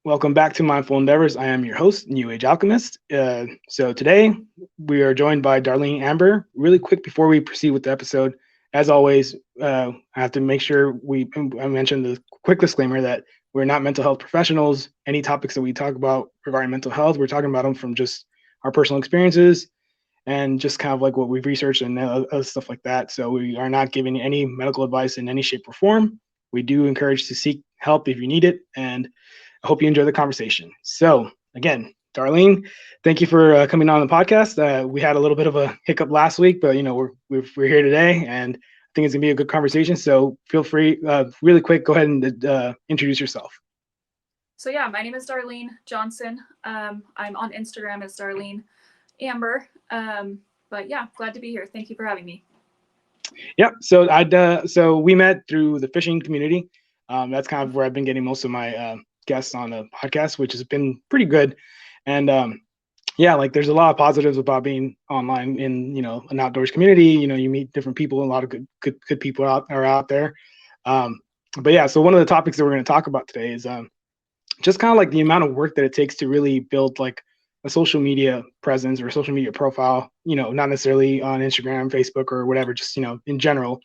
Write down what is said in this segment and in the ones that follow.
Welcome back to Mindful Endeavors. I am your host, New Age Alchemist. So today we are joined by Darlene Amber. Really quick before we proceed with the episode, as always, I have to make sure I mentioned the quick disclaimer that we're not mental health professionals. Any topics that we talk about regarding mental health, we're talking about them from just our personal experiences and just kind of like what we've researched and other stuff like that. So we are not giving any medical advice in any shape or form. We do encourage to seek help if you need it, and I hope you enjoy the conversation. So again, Darlene, thank you for coming on the podcast. We had a little bit of a hiccup last week, but we're here today, and I think it's gonna be a good conversation. So feel free, really quick, go ahead and introduce yourself. So yeah, my name is Darlene Johnson. I'm on Instagram as Darlene Amber. But yeah, glad to be here. Thank you for having me. Yep. So we met through the fishing community. That's kind of where I've been getting most of my guests on the podcast, which has been pretty good. And yeah, like there's a lot of positives about being online in an outdoors community. You meet different people, a lot of good people are out there. But yeah, so one of the topics that we're going to talk about today is just kind of like the amount of work that it takes to really build like a social media presence or a social media profile, not necessarily on Instagram, Facebook, or whatever, just, in general,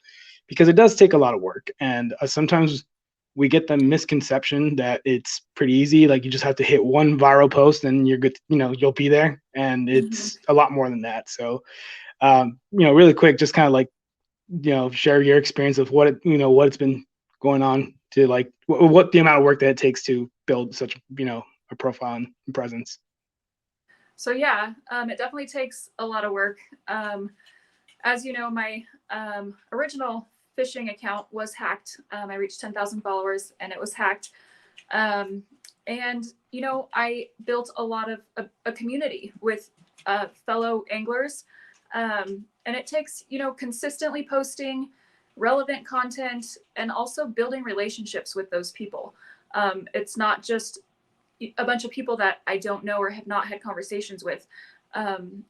because it does take a lot of work. And sometimes we get the misconception that it's pretty easy. Like you just have to hit one viral post and you're good, you'll be there. And it's a lot more than that. So, really quick, just kind of like, share your experience of what it's been going on to like what the amount of work that it takes to build such, a profile and presence. So yeah, it definitely takes a lot of work. As you know, my original fishing account was hacked. I reached 10,000 followers and it was hacked. And I built a lot of a community with fellow anglers. And it takes, consistently posting relevant content and also building relationships with those people. It's not just a bunch of people that I don't know or have not had conversations with.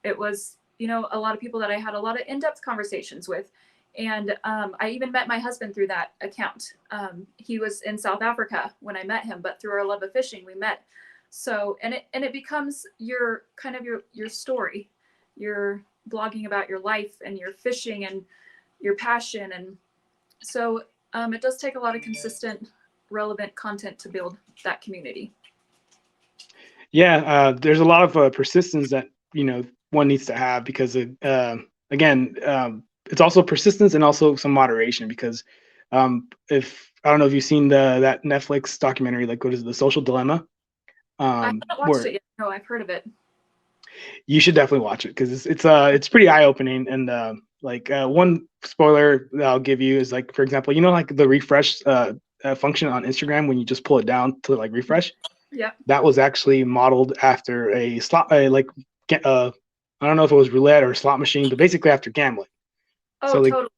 It was, a lot of people that I had a lot of in-depth conversations with. And I even met my husband through that account. He was in South Africa when I met him, but through our love of fishing, we met. So, and it becomes your kind of your story. You're blogging about your life and your fishing and your passion. And so it does take a lot of consistent, relevant content to build that community. Yeah, there's a lot of persistence that one needs to have because again, it's also persistence and also some moderation because if I don't know if you've seen that Netflix documentary, like what is it, The Social Dilemma? I haven't watched it yet. No, I've heard of it. You should definitely watch it because it's pretty eye opening and one spoiler that I'll give you is like, for example, like the refresh function on Instagram when you just pull it down to like refresh. Yeah. That was actually modeled after I don't know if it was roulette or slot machine, but basically after gambling. Oh, so, totally.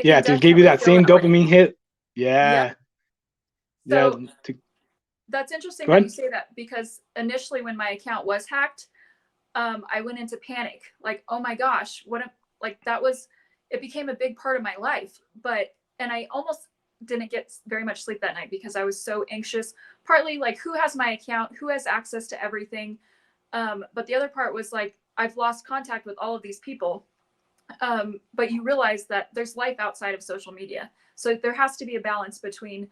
Yeah, to give you that same dopamine hit. Yeah. So that's interesting that you say that because initially when my account was hacked, I went into panic. Like, oh my gosh, it became a big part of my life. And I almost didn't get very much sleep that night because I was so anxious. Partly like who has my account, who has access to everything. But the other part was like, I've lost contact with all of these people. But you realize that there's life outside of social media. So there has to be a balance between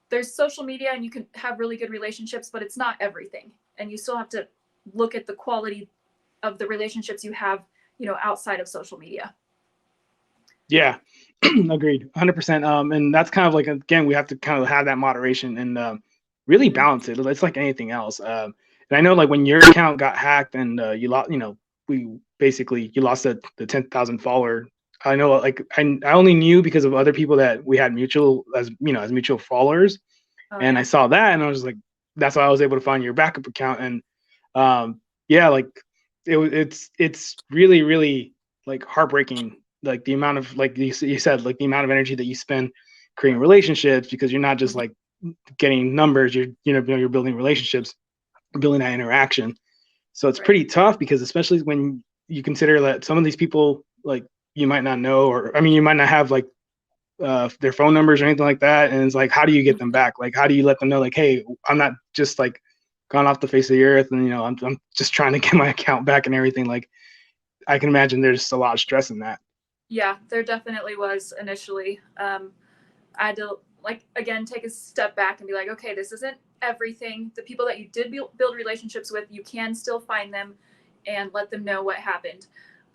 there's social media and you can have really good relationships, but it's not everything. And you still have to look at the quality of the relationships you have, outside of social media. Yeah, agreed, 100%. And that's kind of like, again, we have to kind of have that moderation and really balance it. It's like anything else. And I know like when your account got hacked and you lost, you lost the 10,000 follower. I know like I only knew because of other people that we had as mutual followers. And I saw that and I was like, that's why I was able to find your backup account. And yeah, like it's really, really like heartbreaking. Like the amount of, like you said, like the amount of energy that you spend creating relationships, because you're not just like getting numbers, you're building relationships, building that interaction. So it's pretty tough because especially when you consider that some of these people, like you might not know, or I mean, you might not have like their phone numbers or anything like that. And it's like, how do you get them back? Like, how do you let them know, like, hey, I'm not just like gone off the face of the earth, and I'm just trying to get my account back and everything. Like, I can imagine there's a lot of stress in that. Yeah, there definitely was initially. I had to, like, again, take a step back and be like, okay, this isn't everything. The people that you did build relationships with, you can still find them and let them know what happened.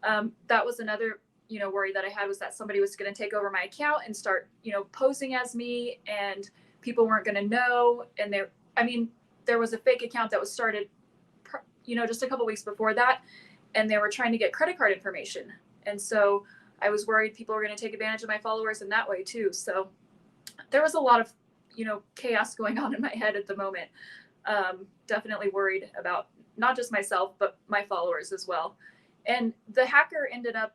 That was another, worry that I had, was that somebody was going to take over my account and start, posing as me, and people weren't going to know. And there was a fake account that was started, just a couple weeks before that, and they were trying to get credit card information. And so I was worried people were going to take advantage of my followers in that way too. So there was a lot of, chaos going on in my head at the moment. Definitely worried about not just myself, but my followers as well. And the hacker ended up,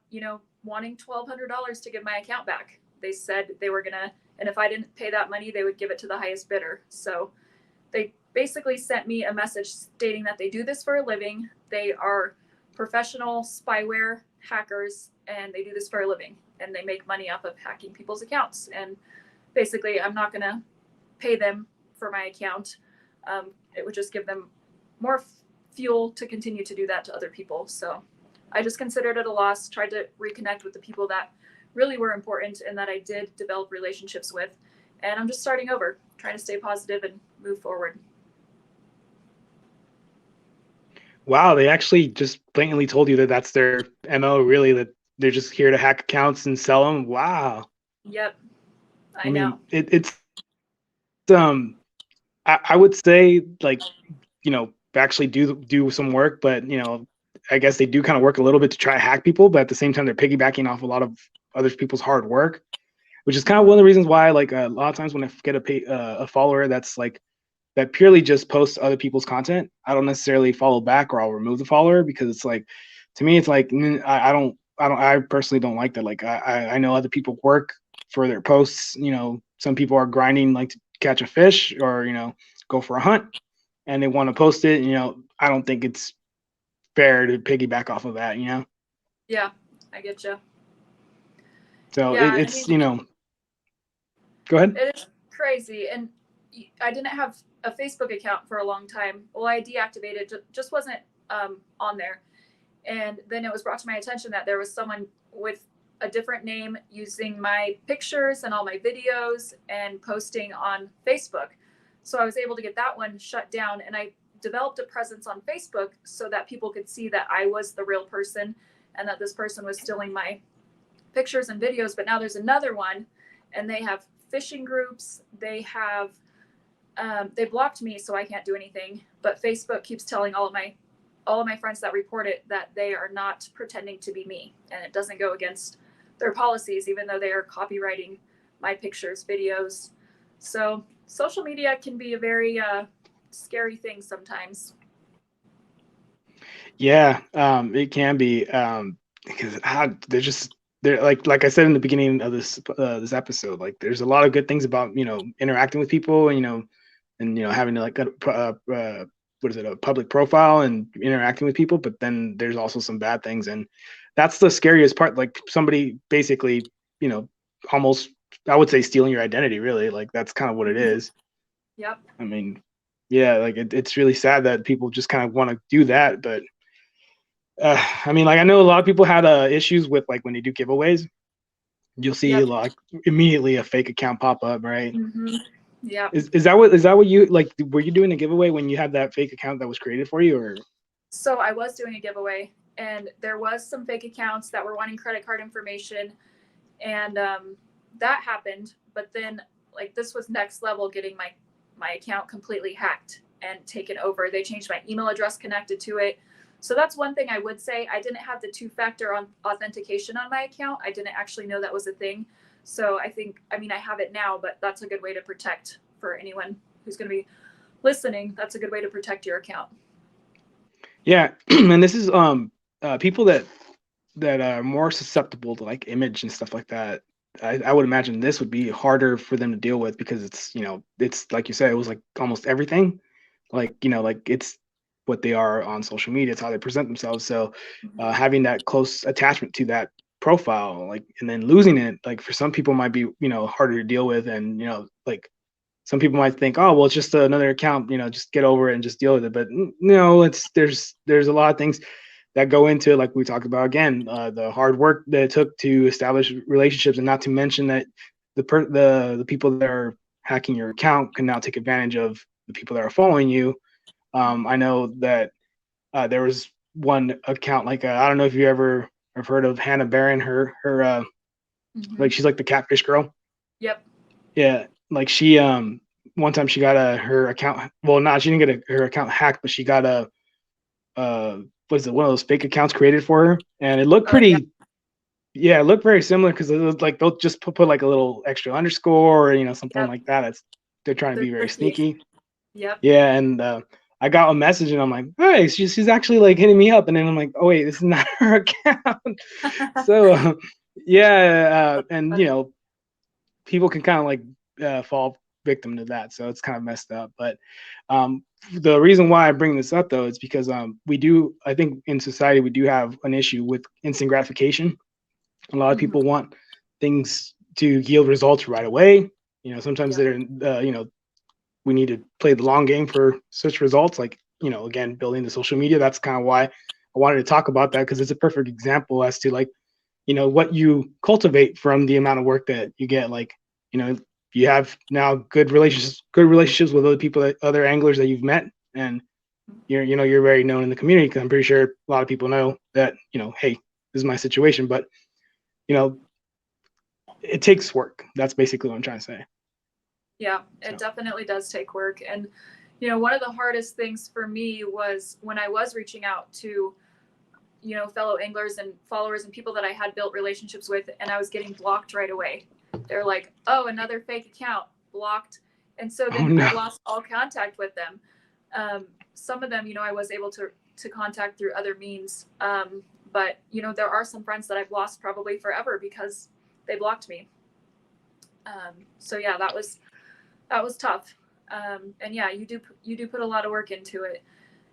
wanting $1,200 to give my account back. They said they were gonna, and if I didn't pay that money, they would give it to the highest bidder. So they basically sent me a message stating that they do this for a living. They are professional spyware hackers, and they do this for a living, and they make money off of hacking people's accounts. And basically, I'm not going to pay them for my account. It would just give them more fuel to continue to do that to other people. So I just considered it a loss, tried to reconnect with the people that really were important and that I did develop relationships with. And I'm just starting over, trying to stay positive and move forward. Wow, they actually just blatantly told you that that's their MO, really, that they're just here to hack accounts and sell them. Wow. Yep. I mean, it's I would say, like, actually do some work, but I guess they do kind of work a little bit to try to hack people, but at the same time they're piggybacking off a lot of other people's hard work, which is kind of one of the reasons why, like, a lot of times when I get a follower that's like that purely just posts other people's content, I don't necessarily follow back, or I'll remove the follower, because it's like, to me, it's like, I personally don't like that. Like, I know other people work for their posts. Some people are grinding, like, to catch a fish, or go for a hunt, and they want to post it. I don't think it's fair to piggyback off of that. Yeah, I get you. So it's go ahead. It is crazy, and I didn't have a Facebook account for a long time. Well, I deactivated, just wasn't on there. And then it was brought to my attention that there was someone with a different name using my pictures and all my videos and posting on Facebook. So I was able to get that one shut down, and I developed a presence on Facebook so that people could see that I was the real person and that this person was stealing my pictures and videos. But now there's another one, and they have phishing groups. They have they blocked me, so I can't do anything. But Facebook keeps telling all of my friends that report it that they are not pretending to be me, and it doesn't go against their policies, even though they are copywriting my pictures, videos. So social media can be a very scary thing sometimes. Yeah, it can be, because they're like I said in the beginning of this episode, like, there's a lot of good things about interacting with people, and having like what is it, a public profile and interacting with people, but then there's also some bad things, and that's the scariest part. Like, somebody basically, almost, I would say, stealing your identity, really. Like, that's kind of what it is. Yep. I mean, yeah, like, it's really sad that people just kind of want to do that, but I mean, like, I know a lot of people had issues with, like, when they do giveaways, you'll see, Yep. like, immediately a fake account pop up, right? Mm-hmm. Yeah. Is that what you, like, were you doing a giveaway when you had that fake account that was created for you, or? So I was doing a giveaway, and there was some fake accounts that were wanting credit card information, and that happened. But then, like, this was next level, getting my account completely hacked and taken over. They changed my email address connected to it. So that's one thing I would say. I didn't have the two-factor authentication on my account. I didn't actually know that was a thing. So I have it now, but that's a good way to protect, for anyone who's going to be listening. That's a good way to protect your account. Yeah, and this is people that are more susceptible to, like, image and stuff like that. I would imagine this would be harder for them to deal with, because it's it's like you said, it was like almost everything, like like, it's what they are on social media, it's how they present themselves. So having that close attachment to that profile, like, and then losing it, like for some people might be, harder to deal with. And, like some people might think, oh, well, it's just another account, just get over it and just deal with it. But no, there's a lot of things that go into it, like we talked about again, the hard work that it took to establish relationships, and not to mention that the people that are hacking your account can now take advantage of the people that are following you. I know that there was one account, like I don't know if you ever have heard of Hannah Barron. Her like she's like the catfish girl. Yep. Yeah, like she one time she got her account. Well, not she didn't get her account hacked, but she got a what is it? One of those fake accounts created for her, and it looked pretty. Yeah, it looked very similar because it was like they'll just put like a little extra underscore or something like that. They're trying to be very sneaky. Yep. Yeah, and I got a message and I'm like, hey, she's actually like hitting me up, and then I'm like, oh wait, this is not her account. So yeah, and people can kind of like fall victim to that, so it's kind of messed up. But the reason why I bring this up though is because I think in society we do have an issue with instant gratification. A lot of people want things to yield results right away. Sometimes they're we need to play the long game for such results, like again, building the social media. That's kind of why I wanted to talk about that, because it's a perfect example as to like what you cultivate from the amount of work that you get. Like you have now good relationships with other people, other anglers that you've met, and you're very known in the community, because I'm pretty sure a lot of people know that hey, this is my situation. But it takes work. That's basically what I'm trying to say. Yeah, it definitely does take work. And one of the hardest things for me was when I was reaching out to fellow anglers and followers and people that I had built relationships with, and I was getting blocked right away. They're like, oh, another fake account, blocked. And so then I lost all contact with them. Some of them, I was able to contact through other means. But, there are some friends that I've lost probably forever because they blocked me. So yeah, that was tough. And yeah, you do put a lot of work into it,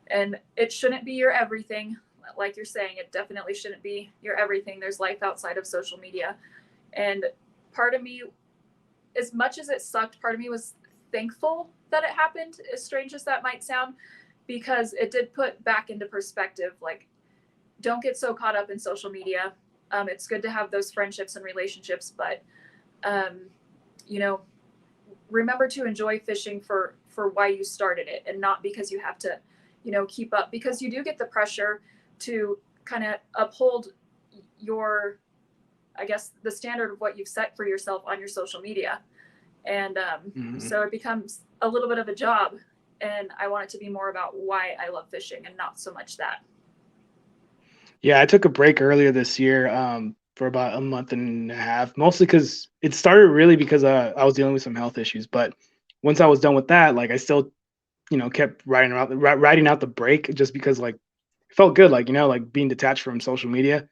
and it shouldn't be your everything. Like you're saying, it definitely shouldn't be your everything. There's life outside of social media. And part of me, as much as it sucked, part of me was thankful that it happened, as strange as that might sound, because it did put back into perspective, like, don't get so caught up in social media. It's good to have those friendships and relationships, but, remember to enjoy fishing for why you started it, and not because you have to, keep up, because you do get the pressure to kind of uphold your, I guess, the standard of what you've set for yourself on your social media. And so it becomes a little bit of a job, and I want it to be more about why I love fishing and not so much that. Yeah, I took a break earlier this year for about a month and a half, mostly because it started really because I was dealing with some health issues. But once I was done with that, like I still, kept writing out the break, just because like it felt good, like like being detached from social media.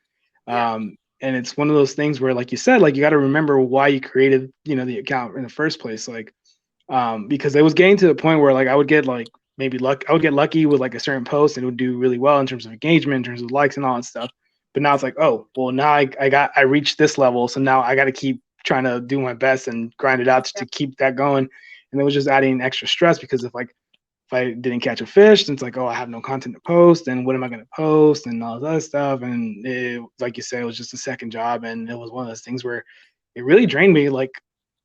And it's one of those things where, like you said, like you got to remember why you created the account in the first place, like because it was getting to the point where like I would get like I would get lucky with like a certain post and it would do really well in terms of engagement, in terms of likes and all that stuff. But now it's like, oh well, now I reached this level, so now I got to keep trying to do my best and grind it out to keep that going. And it was just adding extra stress, because if I didn't catch a fish, then it's like, oh, I have no content to post, and what am I going to post, and all this other stuff. And it, like you said, it was just a second job, and it was one of those things where it really drained me, like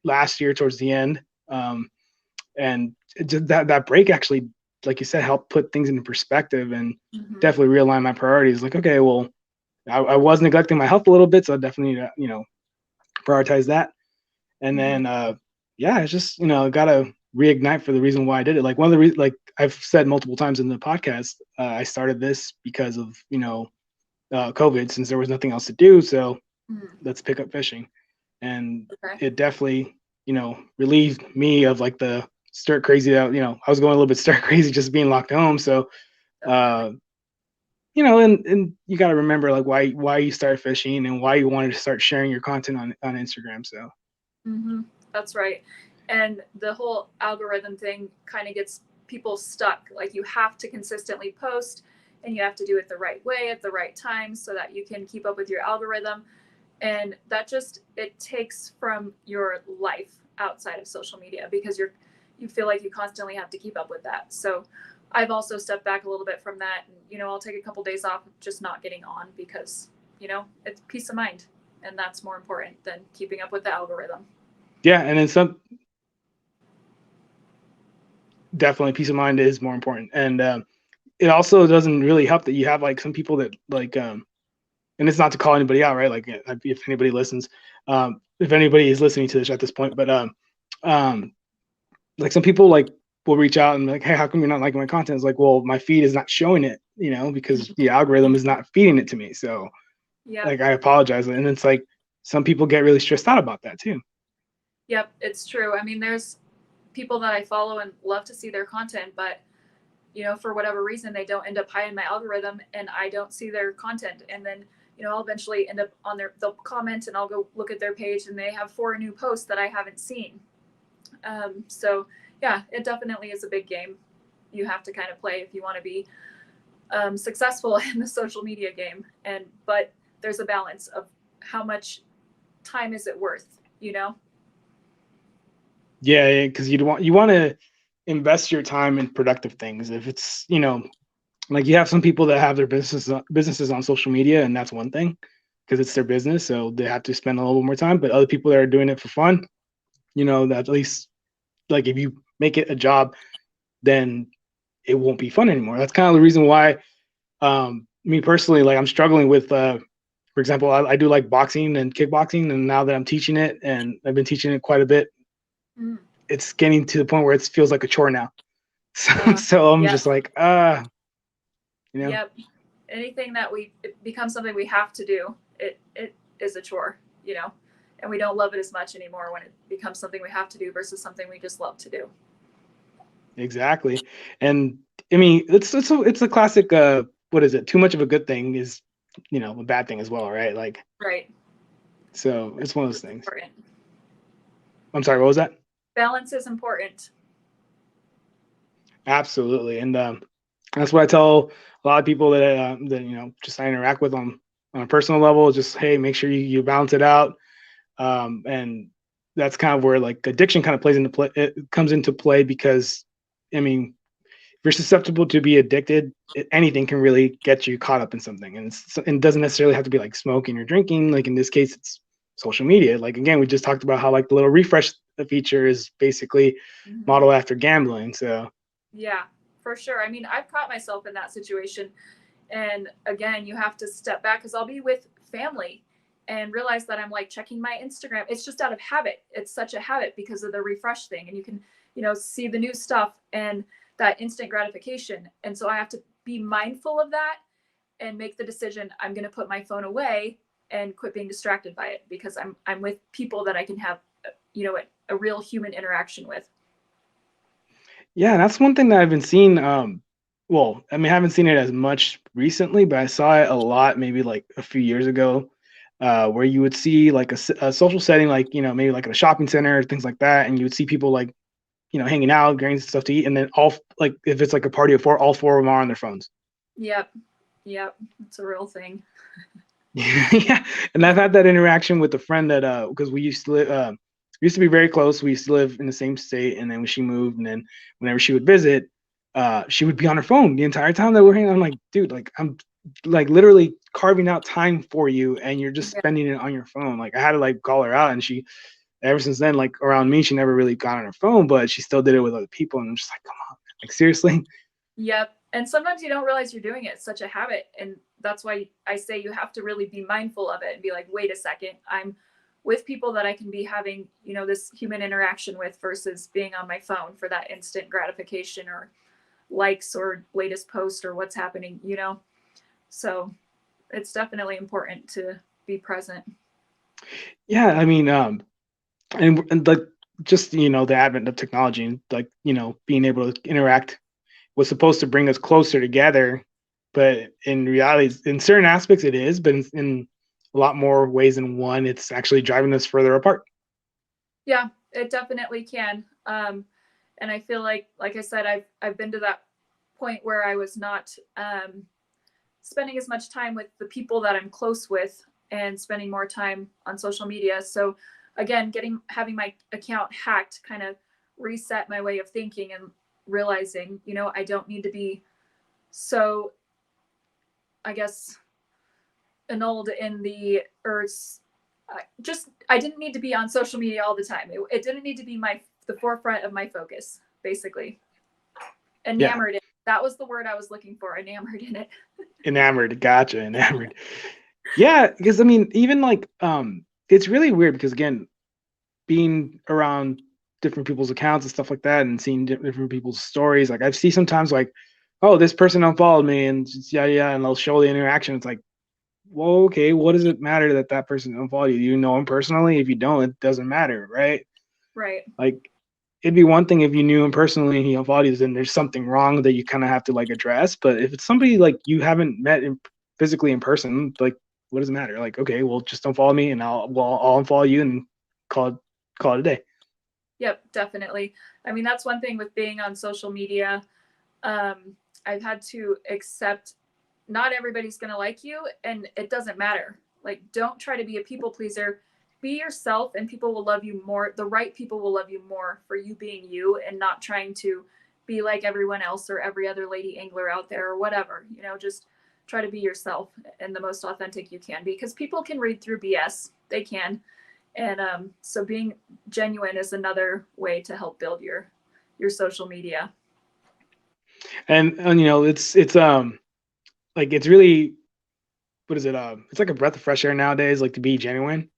last year towards the end. And that break actually, like you said, helped put things into perspective, and definitely realign my priorities. Like, okay, well, I was neglecting my health a little bit, so I definitely need to, prioritize that. And then, it's just, gotta reignite for the reason why I did it. Like one of the reasons, like I've said multiple times in the podcast, I started this because of COVID, since there was nothing else to do. So let's pick up fishing, and it definitely relieved me of like the stir crazy that I was going a little bit stir crazy just being locked home. So and you got to remember like why you started fishing and why you wanted to start sharing your content on Instagram. So that's right. And the whole algorithm thing kind of gets people stuck. Like you have to consistently post, and you have to do it the right way at the right time so that you can keep up with your algorithm. And that just, it takes from your life outside of social media because you feel like you constantly have to keep up with that. So I've also stepped back a little bit from that. And, I'll take a couple days off just not getting on because, it's peace of mind. And that's more important than keeping up with the algorithm. Yeah, and then some, definitely peace of mind is more important. And it also doesn't really help that you have like some people that like and it's not to call anybody out, right? Like if anybody listens, if anybody is listening to this at this point, but um like some people like will reach out and be like, hey, how come you're not liking my content? It's like, well, my feed is not showing it, because the algorithm is not feeding it to me. So Yeah. like I apologize. And it's like some people get really stressed out about that too. Yep, it's true. I mean, there's people that I follow and love to see their content, but for whatever reason, they don't end up high in my algorithm and I don't see their content. And then, I'll eventually end up on they'll comment and I'll go look at their page and they have 4 new posts that I haven't seen. So yeah, it definitely is a big game you have to kind of play if you want to be successful in the social media game. But there's a balance of how much time is it worth. Yeah, because you want to invest your time in productive things. If it's like you have some people that have their businesses on social media, and that's one thing because it's their business, so they have to spend a little more time. But other people that are doing it for fun, that at least like if you make it a job, then it won't be fun anymore. That's kind of the reason why me personally, like I'm struggling with for example, I do like boxing and kickboxing, and now that I'm teaching it and I've been teaching it quite a bit, Mm. it's getting to the point where it feels like a chore now. So I'm Yep. just like Yep. Anything that it becomes something we have to do, it is a chore. And we don't love it as much anymore when it becomes something we have to do versus something we just love to do. Exactly. And I mean, it's a classic what is it? Too much of a good thing is, a bad thing as well, right? Like Right. so it's one of those It's things. important. I'm sorry, what was that? Balance is important. Absolutely. And that's what I tell a lot of people that just I interact with on a personal level, just hey, make sure you balance it out. And that's kind of where like addiction kind of plays into play, it comes into play because I mean, if you're susceptible to be addicted, anything can really get you caught up in something. And it doesn't necessarily have to be like smoking or drinking. Like in this case, it's social media. Like again, we just talked about how like the little refresh feature is basically Mm-hmm. modeled after gambling. So Yeah, for sure. I mean, I've caught myself in that situation. And again, you have to step back because I'll be with family and realize that I'm like checking my Instagram. It's just out of habit. It's such a habit because of the refresh thing. And you can, see the new stuff and that instant gratification. And so I have to be mindful of that and make the decision I'm going to put my phone away and quit being distracted by it because I'm with people that I can have, a real human interaction with. yeah, that's one thing that I've been seeing. Well, I mean, I haven't seen it as much recently, but I saw it a lot maybe like a few years ago, where you would see like a social setting, like maybe like at a shopping center, things like that, and you would see people like hanging out, getting stuff to eat, and then all like if it's like a party of 4, all 4 of them are on their phones. Yep. Yep. It's a real thing. Yeah, and I've had that interaction with a friend that because we used to be very close. We used to live in the same state, and then when she moved, and then whenever she would visit, she would be on her phone the entire time that we're hanging. I'm like, dude, like I'm like literally carving out time for you, and you're just Yeah. spending it on your phone. Like I had to like call her out, and she ever since then, like around me, she never really got on her phone, but she still did it with other people, and I'm just like, come on, like seriously. Yep. And sometimes you don't realize you're doing it. It's such a habit. And that's why I say you have to really be mindful of it and be like, wait a second, I'm with people that I can be having, this human interaction with versus being on my phone for that instant gratification or likes or latest post or what's happening. So it's definitely important to be present. Yeah, I mean, and like just the advent of technology and like being able to interact was supposed to bring us closer together, but in reality, in certain aspects, it is, but in a lot more ways than one, it's actually driving us further apart. Yeah, it definitely can. And I feel like I said, I've been to that point where I was not spending as much time with the people that I'm close with and spending more time on social media. So again, having my account hacked kind of reset my way of thinking and realizing, I don't need to be so, I guess, annulled in the earth's I didn't need to be on social media all the time. It didn't need to be the forefront of my focus, basically. Enamored in it. That was the word I was looking for. Enamored in it. Enamored. Gotcha. Enamored. Yeah, because I mean, even like it's really weird because again, being around different people's accounts and stuff like that and seeing different people's stories, like I've seen sometimes like, oh, this person unfollowed me and yeah, and they'll show the interaction. It's like, well, okay, what does it matter that that person unfollowed you? Do you know him personally? If you don't, it doesn't matter, right? Right. Like, it'd be one thing if you knew him personally and he unfollowed you, then there's something wrong that you kind of have to like address. But if it's somebody like you haven't met physically in person, like, what does it matter? Like, okay, well, just don't follow me, and I'll unfollow you and call it a day. Yep, definitely. I mean, that's one thing with being on social media. I've had to accept not everybody's going to like you, and it doesn't matter. Like, don't try to be a people pleaser. Be yourself, and people will love you more. The right people will love you more for you being you and not trying to be like everyone else or every other lady angler out there or whatever. Just try to be yourself and the most authentic you can be, because people can read through BS. They can. And so being genuine is another way to help build your social media. And it's like, it's really, what is it? It's like a breath of fresh air nowadays, like, to be genuine.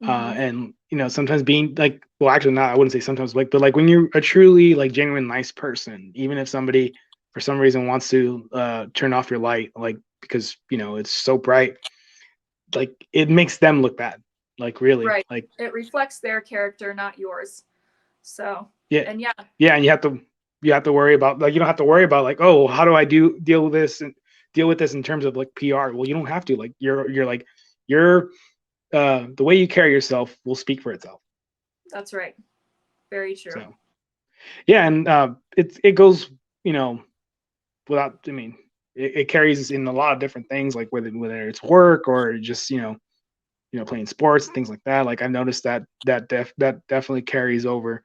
And sometimes being like, well, actually not, I wouldn't say sometimes, like, but like when you're a truly like genuine nice person, even if somebody for some reason wants to turn off your light, like, because it's so bright, like, it makes them look bad, like, really, right. Like, it reflects their character, not yours. So yeah, and and you have to worry about, like, you don't have to worry about like, oh, how do I deal with this in terms of like PR. Well, you don't have to, like, you're the way you carry yourself will speak for itself. That's right. Very true. So, yeah, and it goes, without, I mean, it carries in a lot of different things, like whether it's work or just playing sports, things like that. Like, I've noticed that definitely carries over.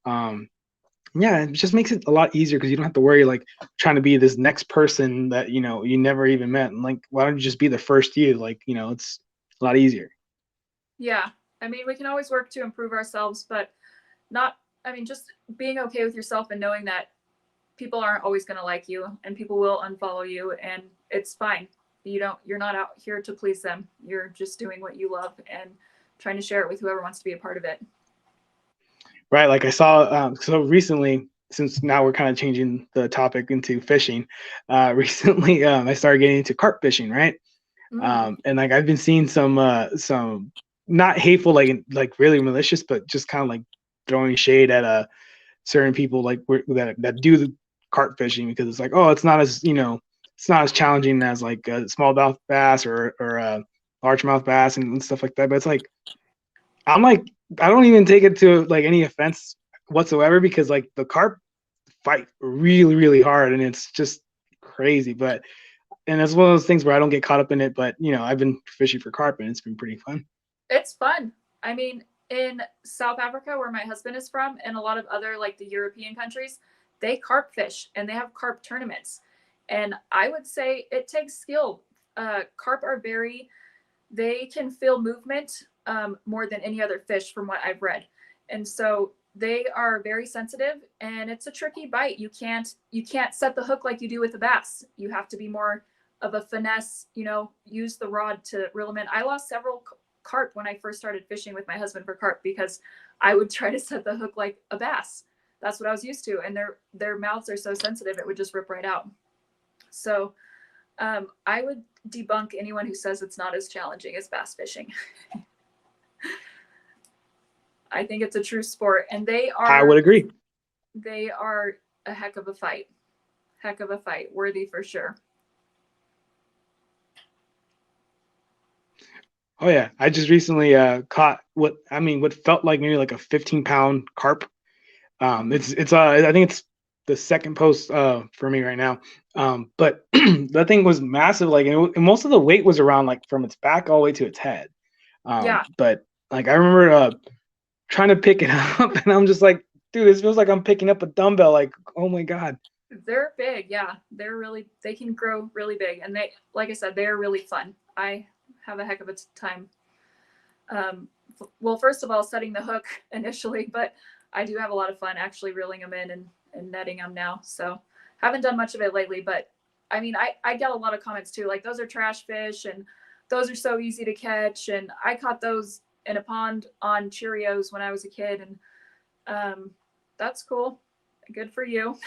Yeah, it just makes it a lot easier because you don't have to worry like trying to be this next person that you never even met. And like, why don't you just be the first you? Like, it's a lot easier. Yeah, I mean, we can always work to improve ourselves, but just being okay with yourself and knowing that people aren't always going to like you and people will unfollow you, and it's fine. You're not out here to please them. You're just doing what you love and trying to share it with whoever wants to be a part of it. Right. Like, I saw, so recently, since now we're kind of changing the topic into fishing, recently, I started getting into carp fishing. Right. And like, I've been seeing some not hateful, like really malicious, but just kind of like throwing shade at certain people like that do the carp fishing, because it's like, oh, it's not as challenging as like a smallmouth bass or a largemouth bass and stuff like that. But it's like, I'm like, I don't even take it to like any offense whatsoever, because like the carp fight really, really hard and it's just crazy. And it's one of those things where I don't get caught up in it, but I've been fishing for carp and it's been pretty fun. It's fun. I mean, in South Africa, where my husband is from, and a lot of other like the European countries, they carp fish and they have carp tournaments. And I would say it takes skill. Carp are they can feel movement more than any other fish from what I've read. And so they are very sensitive, and it's a tricky bite. You can't set the hook like you do with a bass. You have to be more of a finesse, use the rod to reel them in. I lost several carp when I first started fishing with my husband for carp because I would try to set the hook like a bass. That's what I was used to. And their mouths are so sensitive, it would just rip right out. So I would debunk anyone who says it's not as challenging as bass fishing. I think it's a true sport, and I would agree. They are a heck of a fight, worthy for sure. Oh yeah, I just recently caught what felt like maybe like a 15-pound carp. I think it's the second post for me right now. But that thing was massive. Like, and most of the weight was around like from its back all the way to its head. Yeah, But like I remember trying to pick it up, and I'm just like, dude, this feels like I'm picking up a dumbbell. Like, oh my god. they're big. Yeah, they can grow really big, and they, like I said, they're really fun. I have a heck of a time. Well, first of all, setting the hook initially, but I do have a lot of fun actually reeling them in and netting them now. So haven't done much of it lately, but I mean, I get a lot of comments too, like those are trash fish and those are so easy to catch. And I caught those in a pond on Cheerios when I was a kid, and that's cool. Good for you.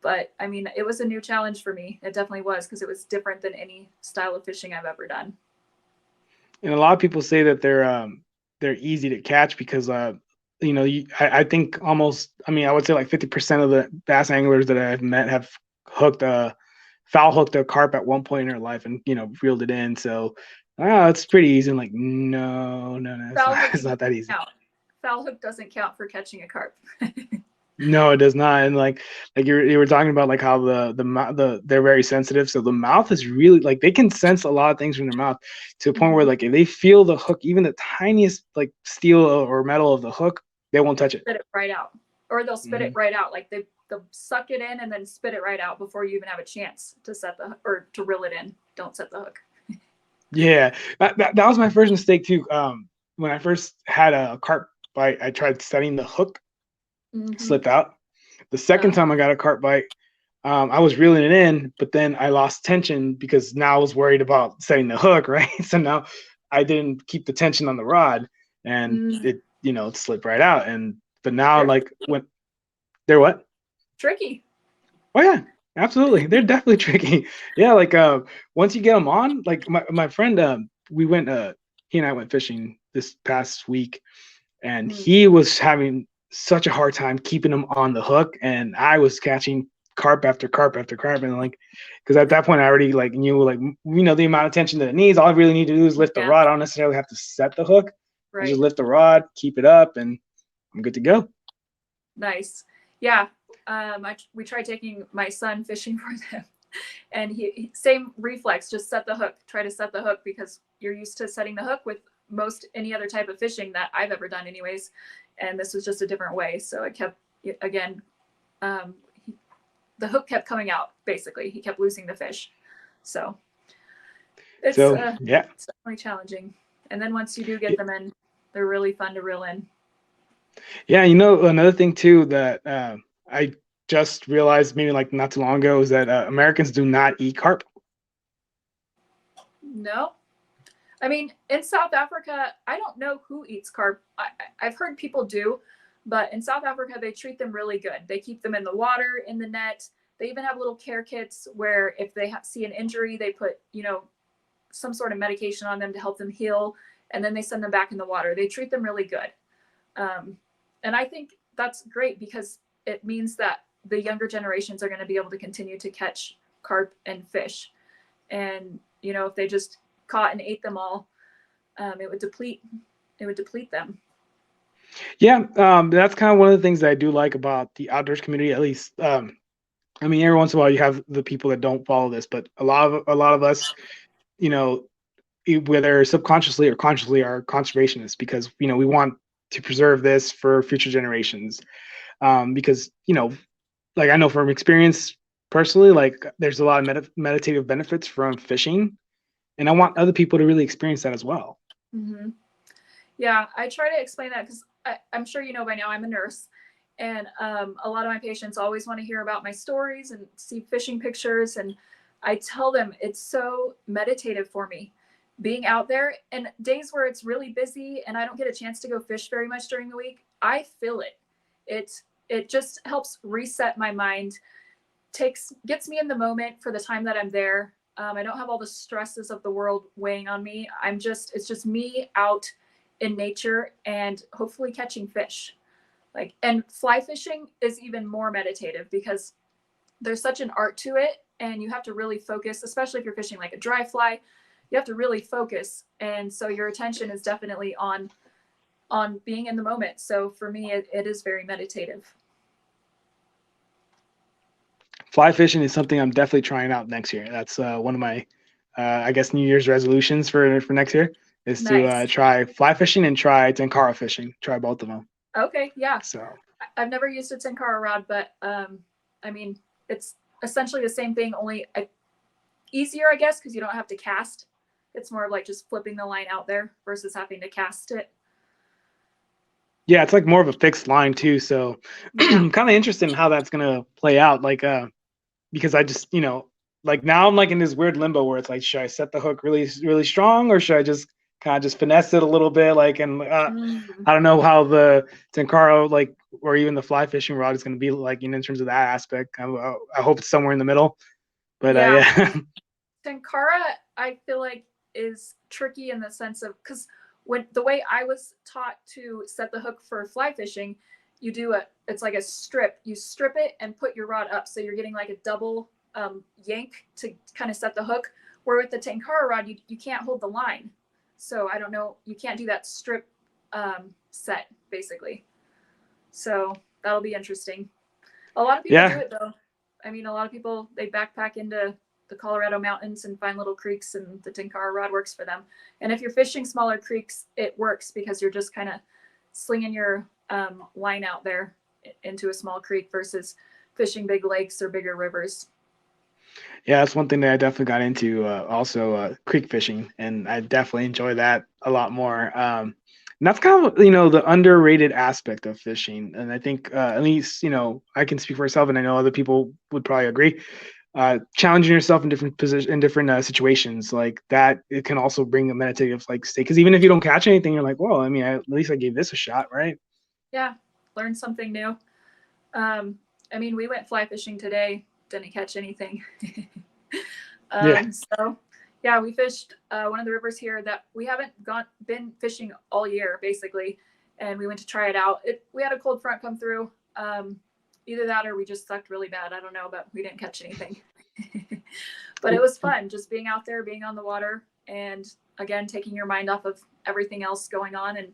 But I mean, it was a new challenge for me. It definitely was, because it was different than any style of fishing I've ever done. And a lot of people say that they're easy to catch because I think almost, I mean, I would say like 50% of the bass anglers that I've met have hooked foul hooked a carp at one point in their life and reeled it in. So it's pretty easy. I'm like, no, Foul it's hook not that easy. count. Foul hook doesn't count for catching a carp. No, it does not. And like you were talking about like how they're very sensitive. So the mouth is really like they can sense a lot of things from their mouth to a point where like if they feel the hook, even the tiniest like steel or metal of the hook, they won't touch it. Spit it right out, or they'll spit it right out. Like they'll suck it in and then spit it right out before you even have a chance to to reel it in. Don't set the hook. Yeah, that was my first mistake too. When I first had a carp bite, I tried setting the hook, slipped out. The second time I got a carp bite, I was reeling it in, but then I lost tension because now I was worried about setting the hook, right? So now I didn't keep the tension on the rod, and it it slipped right out. But now like when they're what? Tricky. Oh yeah, absolutely. They're definitely tricky. Yeah, like once you get them on, like my friend, we went he and I went fishing this past week, and he was having such a hard time keeping them on the hook, and I was catching carp after carp after carp, and like because at that point I already like knew like the amount of tension that it needs. All I really need to do is lift the rod. I don't necessarily have to set the hook. I just lift the rod, keep it up, and I'm good to go. Nice. Yeah. We tried taking my son fishing for them, and he same reflex, just set the hook, try to set the hook, because you're used to setting the hook with most any other type of fishing that I've ever done anyways. And this was just a different way. So it kept, again, the hook kept coming out, basically. He kept losing the fish. So it's definitely challenging. And then once you do get them in, they're really fun to reel in. Yeah, another thing too that I just realized maybe like not too long ago is that Americans do not eat carp. No. I mean, in South Africa, I don't know who eats carp. I've heard people do, but in South Africa, they treat them really good. They keep them in the water, in the net. They even have little care kits where if they see an injury, they put, some sort of medication on them to help them heal, and then they send them back in the water. They treat them really good. And I think that's great because it means that the younger generations are going to be able to continue to catch carp and fish. And, if they just caught and ate them all, it would deplete them. Yeah, that's kind of one of the things that I do like about the outdoors community, at least. I mean, every once in a while you have the people that don't follow this, but a lot of us, whether subconsciously or consciously, are conservationists because we want to preserve this for future generations. Because like I know from experience personally, like there's a lot of meditative benefits from fishing, and I want other people to really experience that as well. Mm-hmm. Yeah, I try to explain that because I'm sure by now I'm a nurse, and a lot of my patients always want to hear about my stories and see fishing pictures, and I tell them it's so meditative for me being out there. And days where it's really busy and I don't get a chance to go fish very much during the week, I feel it. It just helps reset my mind, gets me in the moment for the time that I'm there. I don't have all the stresses of the world weighing on me. It's just me out in nature and hopefully catching fish. And fly fishing is even more meditative because there's such an art to it, and you have to really focus, especially if you're fishing like a dry fly. You have to really focus, and so your attention is definitely on being in the moment. So for me, it is very meditative. fly fishing is something I'm definitely trying out next year. That's one of my, I guess, New Year's resolutions for next year is to Nice. try fly fishing and try tenkara fishing. Try both of them. Okay, yeah. So I've never used a tenkara rod, but I mean, it's essentially the same thing, only easier, I guess, because you don't have to cast. It's more of like just flipping the line out there versus having to cast it. yeah, it's like more of a fixed line too. So Yeah. I'm kind of interested in how that's gonna play out. Like, because I just, like now I'm like in this weird limbo where it's like, should I set the hook really, really strong, or should I just kind of just finesse it a little bit? Like, and I don't know how the tenkara, like, or even the fly fishing rod is going to be like, in terms of that aspect. I hope it's somewhere in the middle. But Yeah. yeah. Tenkara, I feel like is tricky in the sense of because when the way I was taught to set the hook for fly fishing, you do it's like a strip. You strip it and put your rod up, so you're getting like a double yank to kind of set the hook. Where with the tenkara rod, you can't hold the line, so I don't know. You can't do that strip set basically. So that'll be interesting. A lot of people do it though. I mean, a lot of people they backpack into the Colorado mountains and find little creeks, and the tenkara rod works for them. And if you're fishing smaller creeks, it works because you're just kind of slinging your line out there into a small creek versus fishing big lakes or bigger rivers. Yeah, that's one thing that I definitely got into. Also, creek fishing, and I definitely enjoy that a lot more. And that's kind of the underrated aspect of fishing. And I think at least I can speak for myself, and I know other people would probably agree. Challenging yourself in different positions, in different situations like that, it can also bring a meditative like state. Because even if you don't catch anything, you're like, well, I mean, at least I gave this a shot, right? Yeah, learn something new. I mean, we went fly fishing today, didn't catch anything. Yeah. So yeah, we fished one of the rivers here that we haven't been fishing all year basically, and we went to try it out. We had a cold front come through. Either that or we just sucked really bad. I don't know, but we didn't catch anything. But it was fun just being out there, being on the water, and again taking your mind off of everything else going on and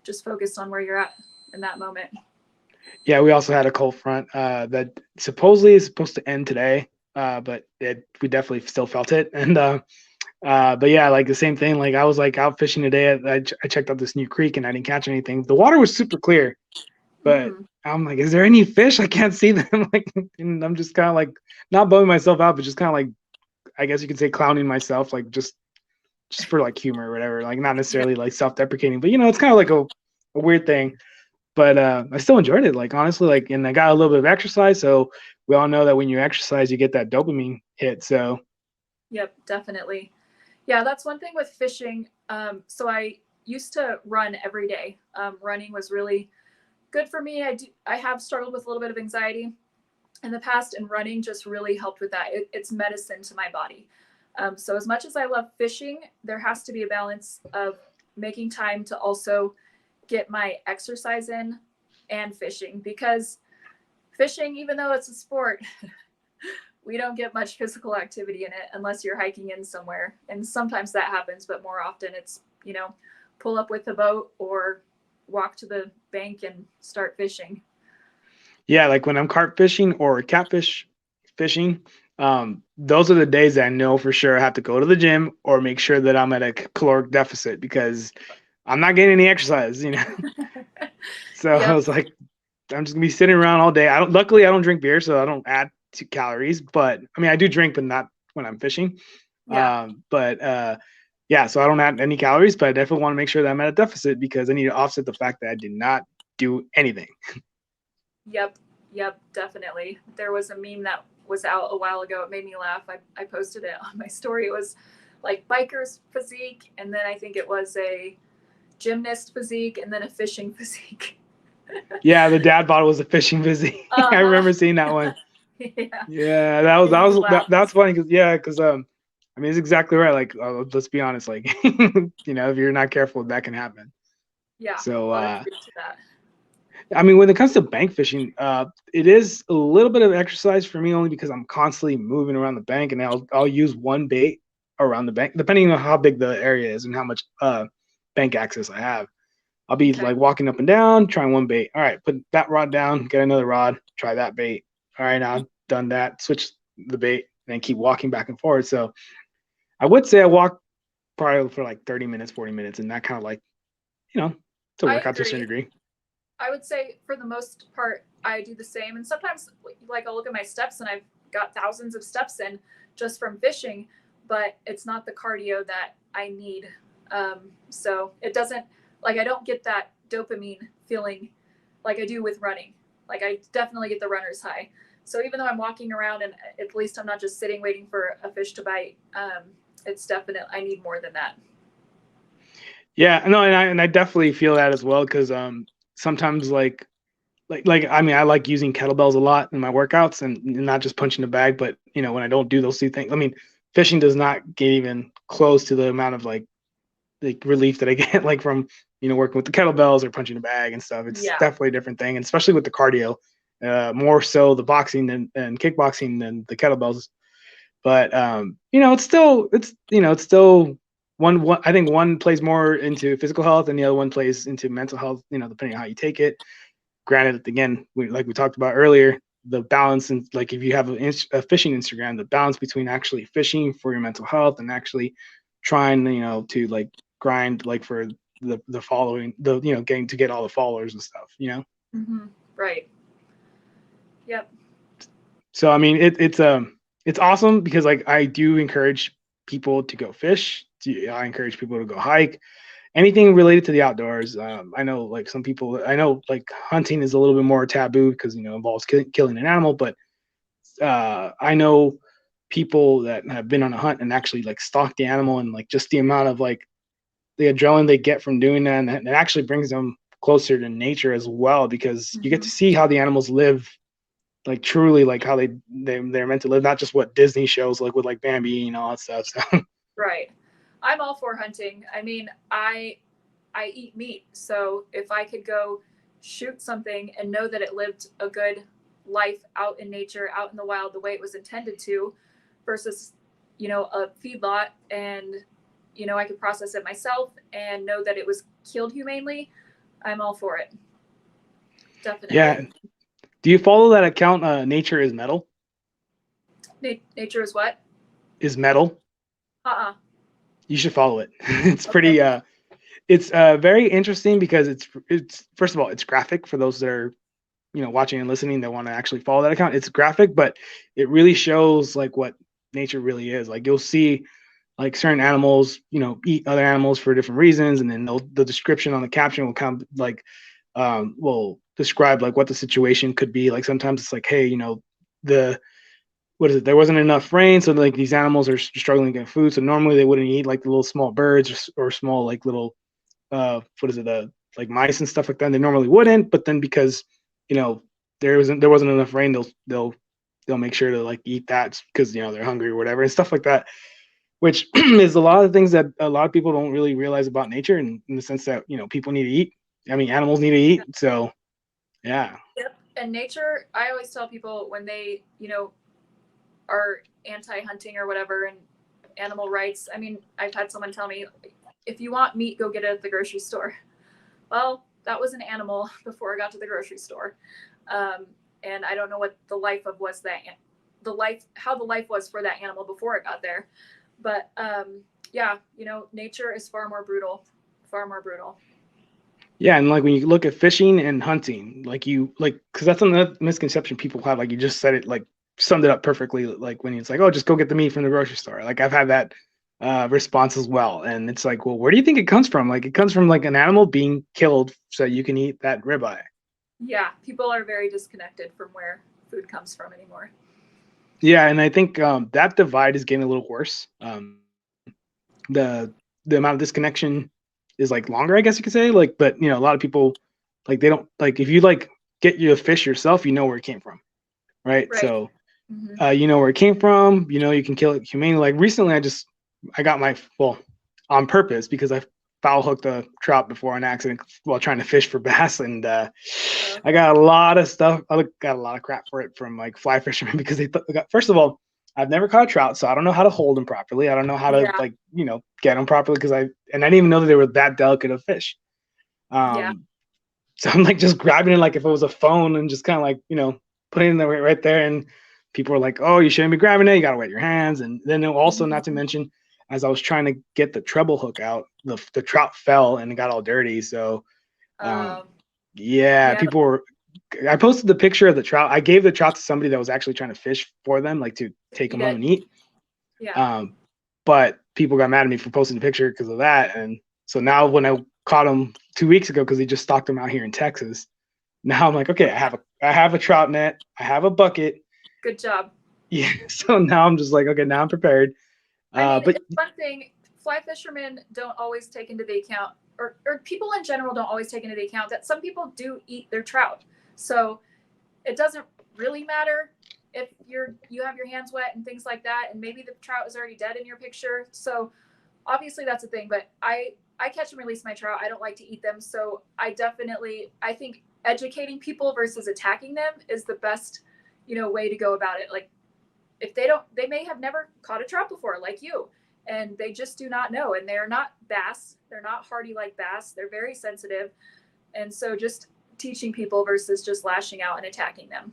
just focused on where you're at in that moment. Yeah, we also had a cold front that supposedly is supposed to end today, but we definitely still felt it. And but yeah, like the same thing. Like I was like out fishing today. I checked out this new creek and I didn't catch anything. The water was super clear, but I'm like, is there any fish? I can't see them. Like, and I'm just kind of like not bumming myself out, but just kind of like, I guess you could say clowning myself, like just for like humor or whatever. Like not necessarily like self-deprecating, but it's kind of like a weird thing. But I still enjoyed it. Like honestly, like, and I got a little bit of exercise. So we all know that when you exercise, you get that dopamine hit. So. Yep, definitely. Yeah, that's one thing with fishing. So I used to run every day. Running was really good for me. I have struggled with a little bit of anxiety in the past, and running just really helped with that. It's medicine to my body. So as much as I love fishing, there has to be a balance of making time to also get my exercise in and fishing, because fishing, even though it's a sport, we don't get much physical activity in it unless you're hiking in somewhere. And sometimes that happens, but more often it's, pull up with the boat or walk to the bank and start fishing. Yeah, like when I'm carp fishing or catfish fishing, those are the days that I know for sure I have to go to the gym or make sure that I'm at a caloric deficit because I'm not getting any exercise, So I was like, I'm just gonna be sitting around all day. Luckily I don't drink beer, so I don't add to calories, but I mean I do drink, but not when I'm fishing. Yeah. Yeah, so I don't add any calories, but I definitely want to make sure that I'm at a deficit because I need to offset the fact that I did not do anything. Yep, definitely. There was a meme that was out a while ago. It made me laugh. I posted it on my story. It was like biker's physique, and then I think it was a gymnast physique, and then a fishing physique. Yeah, the dad bottle was a fishing physique. I remember seeing that one. Yeah, that's funny because I mean it's exactly right. Like let's be honest, like if you're not careful, that can happen. Yeah. So to that. I mean, when it comes to bank fishing, it is a little bit of exercise for me only because I'm constantly moving around the bank, and I'll use one bait around the bank depending on how big the area is and how much bank access I have. I'll be like walking up and down, trying one bait. All right, put that rod down, get another rod, try that bait. All right, now I've done that. Switch the bait and then keep walking back and forth. So I would say I walk probably for like 30 minutes, 40 minutes, and that kind of like, you know, to I work out to a certain agree. degree. I would say for the most part, I do the same. And sometimes, like, I'll look at my steps and I've got thousands of steps in just from fishing, but it's not the cardio that I need. So it doesn't, like, I don't get that dopamine feeling like I do with running. Like, I definitely get the runner's high. So even though I'm walking around and at least I'm not just sitting waiting for a fish to bite, it's definite. I need more than that. Yeah, no, and I definitely feel that as well because sometimes like I mean I like using kettlebells a lot in my workouts and not just punching the bag, but you know when I don't do those two things, I mean fishing does not get even close to the amount of like relief that I get like from working with the kettlebells or punching the bag and stuff. It's Yeah. definitely a different thing, and especially with the cardio, more so the boxing and kickboxing than the kettlebells. But it's still one. I think one plays more into physical health, and the other one plays into mental health. Depending on how you take it. Granted, again, like we talked about earlier, the balance and like if you have a fishing Instagram, the balance between actually fishing for your mental health and actually trying, to like grind like for the following, getting to get all the followers and stuff. Mm-hmm. Right. Yep. So I mean, it's awesome because like I do encourage people to go fish. I encourage people to go hike. Anything related to the outdoors. I know like some people. I know like hunting is a little bit more taboo because involves killing an animal. But I know people that have been on a hunt and actually like stalk the animal and like just the amount of like the adrenaline they get from doing that, and it actually brings them closer to nature as well because you get to see how the animals live like truly like how they're meant to live, not just what Disney shows like with like Bambi and all that stuff. So Right. I'm all for hunting. I mean, I eat meat, so if I could go shoot something and know that it lived a good life out in nature, out in the wild, the way it was intended to, versus a feedlot, and I could process it myself and know that it was killed humanely, I'm all for it. Definitely. yeah. Do you follow that account? Nature is metal. Nature is what? Is metal. Uh-uh. You should follow it. It's Okay. pretty. It's very interesting because it's first of all it's graphic for those that are watching and listening that want to actually follow that account. It's graphic, but it really shows like what nature really is. Like you'll see like certain animals, eat other animals for different reasons, and then the description on the caption will come like will describe like what the situation could be. Like sometimes it's like, hey, the what is it? There wasn't enough rain, so like these animals are struggling to get food. So normally they wouldn't eat like the little small birds or small like little what is it? Like mice and stuff like that. They normally wouldn't, but then because there wasn't enough rain, they'll make sure to like eat that because they're hungry or whatever and stuff like that. Which is a lot of things that a lot of people don't really realize about nature, in the sense that people need to eat. I mean, animals need to eat. So yeah. Yep. And nature, I always tell people when they, are anti-hunting or whatever and animal rights. I mean, I've had someone tell me, if you want meat, go get it at the grocery store. Well, that was an animal before I got to the grocery store. And I don't know what the life was how the life was for that animal before it got there. But yeah, nature is far more brutal. Yeah, and like when you look at fishing and hunting, because that's another misconception people have. Like you just said it, like summed it up perfectly. Like when it's like, oh, just go get the meat from the grocery store. Like I've had that response as well, and it's like, well, where do you think it comes from? Like it comes from like an animal being killed so you can eat that ribeye. Yeah, people are very disconnected from where food comes from anymore. Yeah, and I think that divide is getting a little worse. The amount of disconnection is like longer, I guess you could say. Like, but a lot of people like they don't like if you like get your fish yourself, you know where it came from, right? Right. So you know where it came from. You can kill it humanely. Like recently, I got on purpose because I foul hooked a trout before an accident while trying to fish for bass, and I got a lot of stuff. I got a lot of crap for it from like fly fishermen because first of all, I've never caught a trout, so I don't know how to hold them properly. I don't know how to get them properly because I didn't even know that they were that delicate of fish. So I'm like just grabbing it like if it was a phone and just kind of like putting it right there, and people are like, oh, you shouldn't be grabbing it. You got to wet your hands. And then also, not to mention, as I was trying to get the treble hook out, the trout fell and it got all dirty. So, Um, yeah, yeah, people were. I posted the picture of the trout. I gave the trout to somebody that was actually trying to fish for them, like to take them eat home it. and eat. Yeah. But people got mad at me for posting the picture because of that. And so now when I caught him 2 weeks ago, because he just stocked them out here in Texas, now I'm like, okay, I have a trout net, I have a bucket. Good job. Yeah. So now I'm just like, okay, now I'm prepared. I mean, But it's one thing fly fishermen don't always take into the account, or people in general don't always take into the account that some people do eat their trout. So it doesn't really matter if you have your hands wet and things like that, and maybe the trout is already dead in your picture. So obviously that's a thing, but I catch and release my trout. I don't like to eat them. So I think educating people versus attacking them is the best, way to go about it. Like if they may have never caught a trout before, like you, and they just do not know. And they're not bass. They're not hardy like bass. They're very sensitive. And so just teaching people versus just lashing out and attacking them.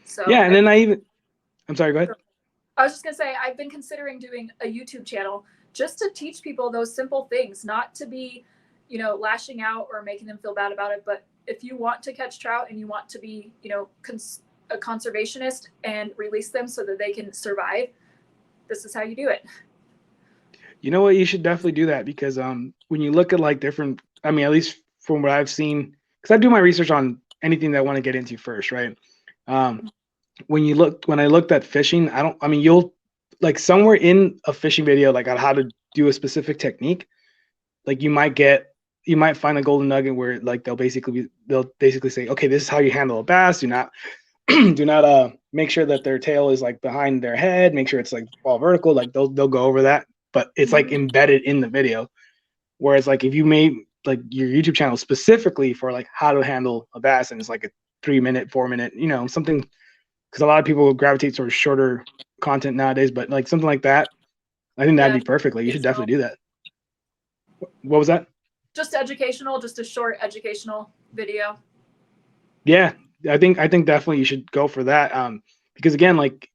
So yeah, and then I'm sorry, go ahead. I was just going to say, I've been considering doing a YouTube channel just to teach people those simple things, not to be, lashing out or making them feel bad about it. But if you want to catch trout and you want to be, a conservationist and release them so that they can survive, this is how you do it. You know what? You should definitely do that because when you look at like different, I mean, at least from what I've seen, because I do my research on anything that I want to get into first, right? When I looked at fishing, you'll like somewhere in a fishing video, like on how to do a specific technique, like you might find a golden nugget where like they'll basically say, okay, this is how you handle a bass. Do not make sure that their tail is like behind their head, make sure it's like all vertical, like they'll go over that, but it's like embedded in the video. Whereas like if you made like your YouTube channel specifically for like how to handle a bass and it's like a 3 minute, 4 minute, something, because a lot of people gravitate towards shorter content nowadays, but like something like that, I think that'd be perfect. Like you should definitely do that. What was that? Just educational, just a short educational video. Yeah, I think definitely you should go for that. Because again, like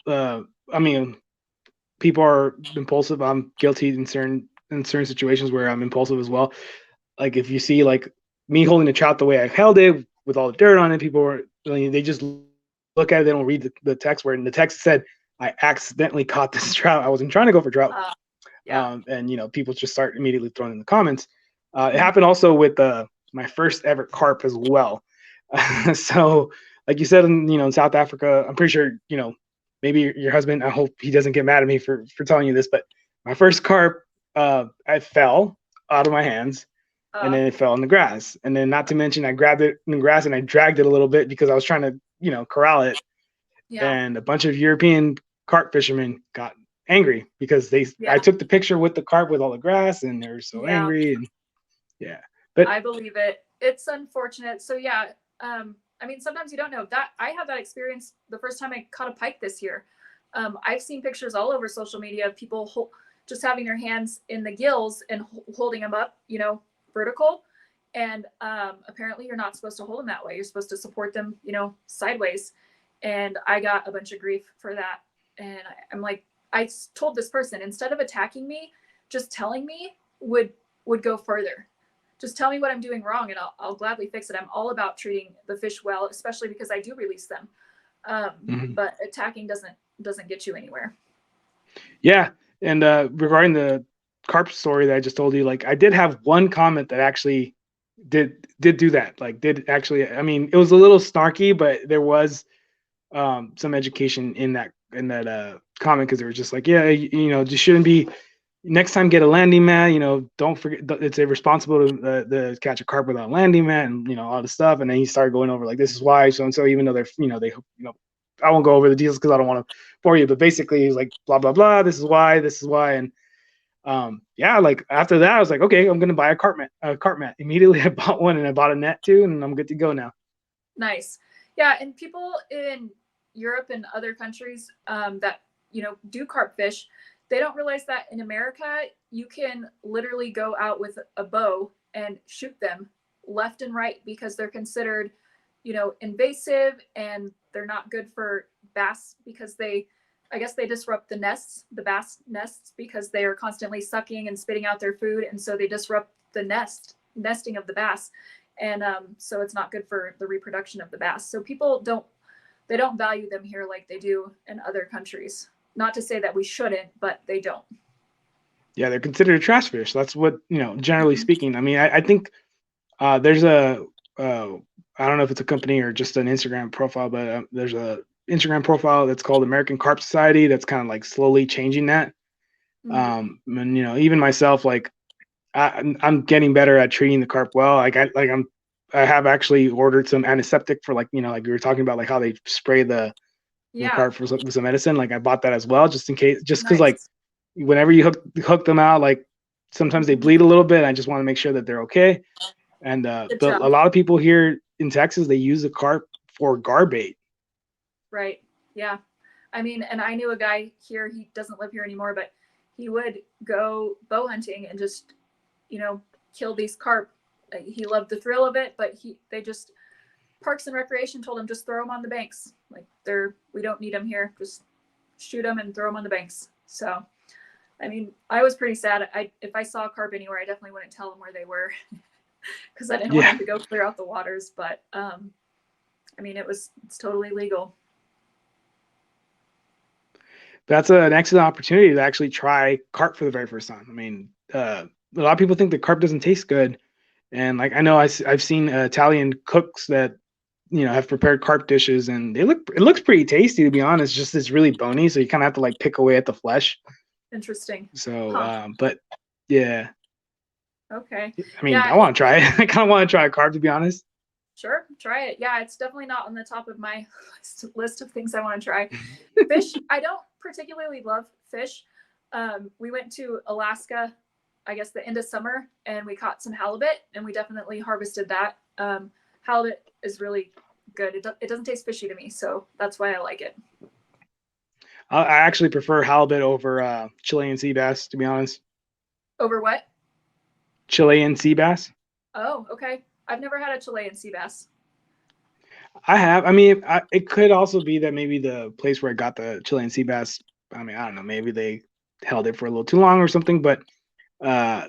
people are impulsive. I'm guilty in certain situations where I'm impulsive as well. Like if you see like me holding the trout the way I held it with all the dirt on it, people were they just look at it, they don't read the text, where in the text said I accidentally caught this trout. I wasn't trying to go for trout. And people just start immediately throwing in the comments. It happened also with my first ever carp as well. So like you said, in South Africa, I'm pretty sure, maybe your husband, I hope he doesn't get mad at me for telling you this, but my first carp, I fell out of my hands and then it fell in the grass. And then not to mention, I grabbed it in the grass and I dragged it a little bit because I was trying to, corral it. Yeah. And a bunch of European carp fishermen got angry because I took the picture with the carp with all the grass and they were so angry. And but I believe it. It's unfortunate. So sometimes you don't know that. I had that experience the first time I caught a pike this year. I've seen pictures all over social media of people just having their hands in the gills and holding them up, vertical. And apparently you're not supposed to hold them that way. You're supposed to support them, sideways. And I got a bunch of grief for that. And I'm like, I told this person, instead of attacking me, just telling me would go further. Just tell me what I'm doing wrong and I'll gladly fix it. I'm all about treating the fish well, especially because I do release them. But attacking doesn't get you anywhere. Yeah. And regarding the carp story that I just told you, like I did have one comment that actually did do that. Like did actually, I mean, it was a little snarky, but there was some education in that comment, because they were just like, yeah, just shouldn't be. Next time, get a landing mat. Don't forget it's irresponsible to catch a carp without a landing mat, and all this stuff. And then he started going over like, this is why so and so. Even though they're I won't go over the details because I don't want to bore you. But basically, he's like, blah blah blah. This is why. And like after that, I was like, okay, I'm gonna buy a carp mat. Immediately, I bought one and I bought a net too, and I'm good to go now. Nice. Yeah, and people in Europe and other countries that do carp fish, they don't realize that in America, you can literally go out with a bow and shoot them left and right because they're considered, invasive and they're not good for bass because I guess they disrupt the bass nests, because they are constantly sucking and spitting out their food. And so they disrupt the nesting of the bass. And so it's not good for the reproduction of the bass. So people don't value them here like they do in other countries. Not to say that we shouldn't, but they don't. Yeah, they're considered a trash fish. That's what, generally speaking. I mean, I think there's I don't know if it's a company or just an Instagram profile, but there's a Instagram profile that's called American Carp Society that's kind of like slowly changing that. And even myself, like I'm getting better at treating the carp well. I have actually ordered some antiseptic for like we were talking about, like how they spray the carp with some medicine. Like I bought that as well, just in case, just because like whenever you hook them out, like sometimes they bleed a little bit. I just want to make sure that they're okay. And but a lot of people here in Texas, they use the carp for gar bait. Right. Yeah. I mean, and I knew a guy here, he doesn't live here anymore, but he would go bow hunting and just, kill these carp. He loved the thrill of it, but they just, Parks and Recreation told him, just throw them on the banks. Like we don't need them here. Just shoot them and throw them on the banks. So, I mean, I was pretty sad. If I saw carp anywhere, I definitely wouldn't tell them where they were because I didn't want them to go clear out the waters. But, I mean, it's totally legal. That's an excellent opportunity to actually try carp for the very first time. I mean, a lot of people think that carp doesn't taste good. And like, I know I've seen Italian cooks that, have prepared carp dishes, and it looks pretty tasty, to be honest. Just it's really bony. So you kind of have to like pick away at the flesh. Interesting. So, but yeah. Okay. I mean, I want to try it. I kind of want to try a carp, to be honest. Sure, try it. Yeah, it's definitely not on the top of my list of things I want to try. Fish, I don't particularly love fish. We went to Alaska, I guess the end of summer, and we caught some halibut, and we definitely harvested that. Halibut is really good. It doesn't taste fishy to me, so that's why I like it. I actually prefer halibut over Chilean sea bass, to be honest. Over what? Chilean sea bass. Oh, okay. I've never had a Chilean sea bass. I have. I mean, it could also be that maybe the place where I got the Chilean sea bass, I mean, I don't know, maybe they held it for a little too long or something, but I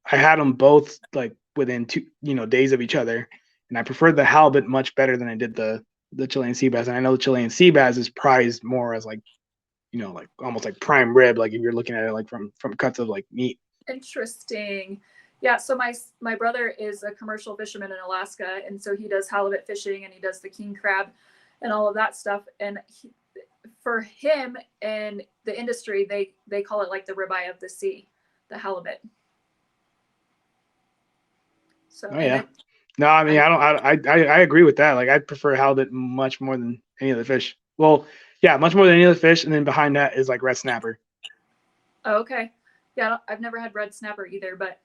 had them both like within 2 days of each other, and I preferred the halibut much better than I did the Chilean sea bass. And I know the Chilean sea bass is prized more as like, like almost like prime rib, like if you're looking at it like from cuts of like meat. Interesting. Yeah, so my brother is a commercial fisherman in Alaska, and so he does halibut fishing, and he does the king crab and all of that stuff. And for him and the industry, they call it like the ribeye of the sea, the halibut. So no, I mean, I agree with that. Like I prefer halibut much more than any other fish. Well, yeah, much more than any other fish, and then behind that is like red snapper. Oh, okay. Yeah, I've never had red snapper either, but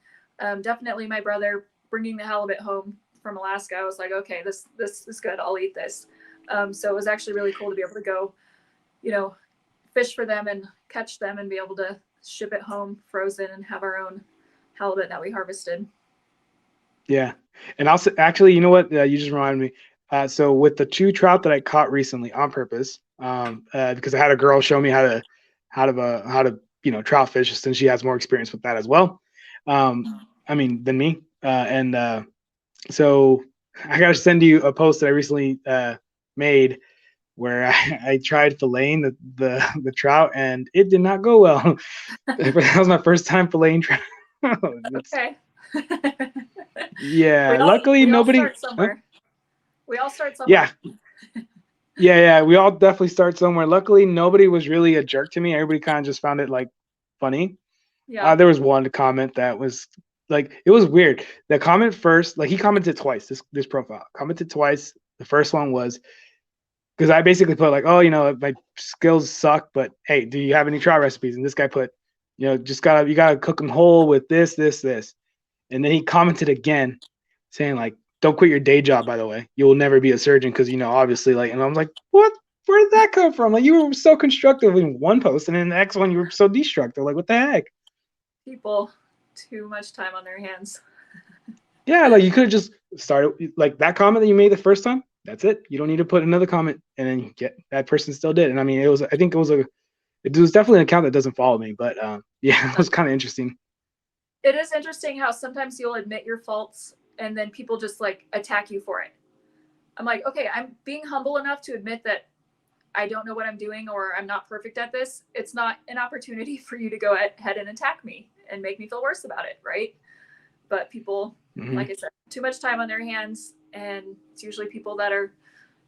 definitely my brother bringing the halibut home from Alaska, I was like, okay, this is good. I'll eat this. So it was actually really cool to be able to go, fish for them and catch them and be able to ship it home frozen and have our own halibut that we harvested. Yeah. And also, actually, you know what? You just reminded me. So with the 2 trout that I caught recently on purpose, because I had a girl show me how to trout fish, since she has more experience with that as well. I mean, than me. So I got to send you a post that I recently made where I tried filleting the trout, and it did not go well. That was my first time filleting trout. Okay. Yeah. Luckily, nobody. We all start somewhere. Yeah. We all definitely start somewhere. Luckily, nobody was really a jerk to me. Everybody kind of just found it like funny. Yeah. There was one comment that was like, it was weird. The comment first, like he commented twice. This profile commented twice. The first one was because I basically put like, oh, my skills suck, but hey, do you have any trout recipes? And this guy put, you gotta cook them whole with this. And then he commented again saying like, don't quit your day job, by the way. You will never be a surgeon because, obviously, like, and I was like, what? Where did that come from? Like, you were so constructive in one post, and in the next one, you were so destructive. Like, what the heck? People, too much time on their hands. Yeah, like, you could have just started, like, that comment that you made the first time, That's it. You don't need to put another comment, and then you get that person still did. And I mean, I think it was definitely an account that doesn't follow me, but yeah, it was kind of interesting. It is interesting how sometimes you'll admit your faults and then people just like attack you for it. I'm like, okay, I'm being humble enough to admit that I don't know what I'm doing or I'm not perfect at this. It's not an opportunity for you to go ahead and attack me and make me feel worse about it, right? But people, like I said, too much time on their hands, and it's usually people that are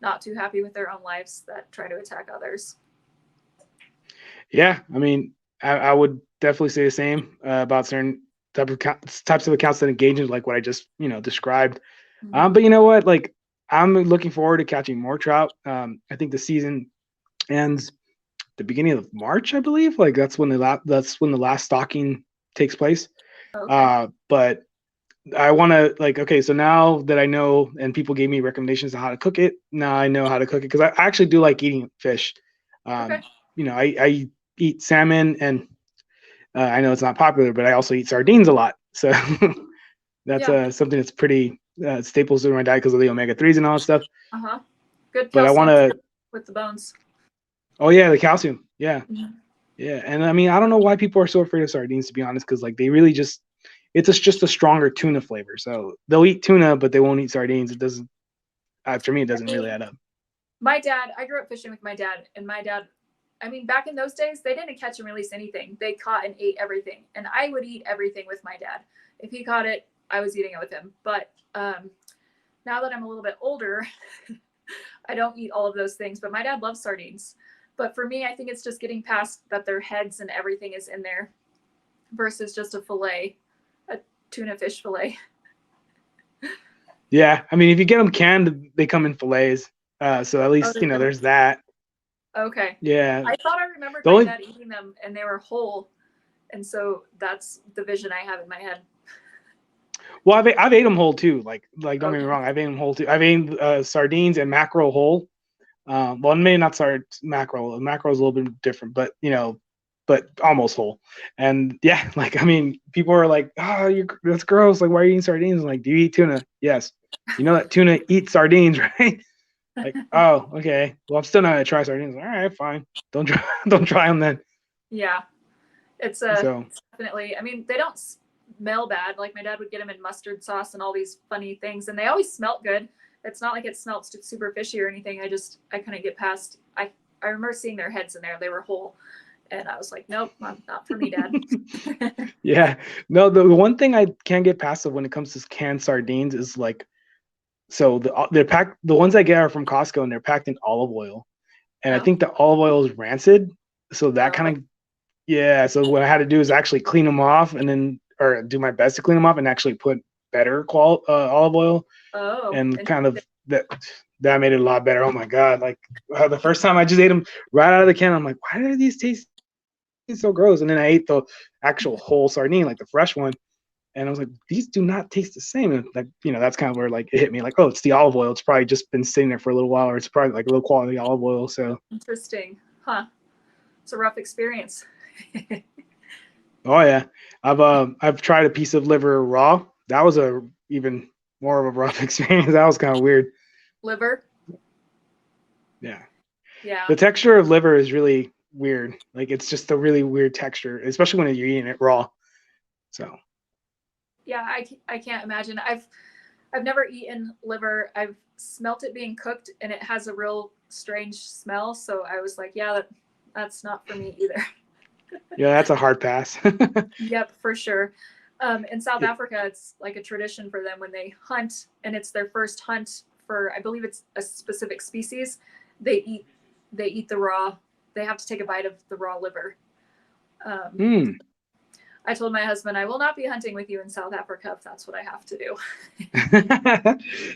not too happy with their own lives that try to attack others. Yeah, I mean, I would definitely say the same about certain types of accounts that engage in like what I just described. But you know what? Like, I'm looking forward to catching more trout. I think the season ends the beginning of March, I believe. Like that's when the last stocking takes place. Okay. But I want to like, okay, so now that I know and people gave me recommendations on how to cook it, now I know how to cook it because I actually do like eating fish. Okay. I eat salmon, and I know it's not popular, but I also eat sardines a lot. So that's Yeah. something that's pretty staples in my diet because of the omega-3s and all that stuff. Uh-huh. Good But I want calcium to, with the bones. oh yeah, the calcium. Yeah. Yeah. And I mean, I don't know why people are so afraid of sardines, to be honest, because like they really just, just a stronger tuna flavor. So they'll eat tuna, but they won't eat sardines. It doesn't, for me, it doesn't really add up. My dad, I grew up fishing with my dad, and my dad, I mean, back in those days, they didn't catch and release anything. They caught and ate everything. And I would eat everything with my dad. If he caught it, I was eating it with him. But now that I'm a little bit older, I don't eat all of those things. But my dad loves sardines. But for me, I think it's just getting past that their heads and everything is in there versus just a fillet, a tuna fish fillet. Yeah. I mean, if you get them canned, they come in fillets. So at least, there's that. Okay. Yeah. I thought I remembered The my only, dad eating them and they were whole. And so that's the vision I have in my head. well, I've ate them whole too. Like don't get me Okay. wrong, I've ate them whole too. I've ate sardines and mackerel whole. Well, maybe not mackerel. Mackerel is a little bit different, but but almost whole. And yeah, like I mean, people are like, "Oh, that's gross. Like, why are you eating sardines?" I'm like, "Do you eat tuna?" Yes. You know that tuna eats sardines, right? Like, oh, okay. Well, I'm still not gonna try sardines. All right, fine. Don't try. Don't try them then. Yeah. It's So definitely, I mean, they don't smell bad. Like my dad would get them in mustard sauce and all these funny things, and they always smelt good. It's not like it smelt super fishy or anything. I couldn't get past. I remember seeing their heads in there; they were whole, and I was like, nope, not for me, Dad. yeah, no. The one thing I can't get past when it comes to canned sardines is like, so they're packed. The ones I get are from Costco, and they're packed in olive oil, and I Oh. think the olive oil is rancid. So that kind of, yeah. So what I had to do is actually clean them off, and then or do my best to clean them off, and actually put better olive oil, and kind of that made it a lot better. Oh my god! Like the first time I just ate them right out of the can, I'm like, why do these taste so gross? And then I ate the actual whole sardine, like the fresh one, and I was like, these do not taste the same. And like, that's kind of where like it hit me, like, oh, it's the olive oil. It's probably just been sitting there for a little while, or it's probably like low quality olive oil. So Interesting, huh? It's a rough experience. oh yeah, I've tried a piece of liver raw. That was a even more of a rough experience. That was kind of weird. Liver. Yeah. Yeah. The texture of liver is really weird. Like it's just a really weird texture, especially when you're eating it raw. So Yeah, I can't imagine. I've never eaten liver. I've smelt it being cooked, and it has a real strange smell. So I was like, yeah, that's not for me either. yeah, that's a hard pass. Yep, for sure. In South Africa, it's like a tradition for them when they hunt, and it's their first hunt for, I believe it's a specific species. They eat the raw. They have to take a bite of the raw liver. I told my husband I will not be hunting with you in South Africa if that's what I have to do.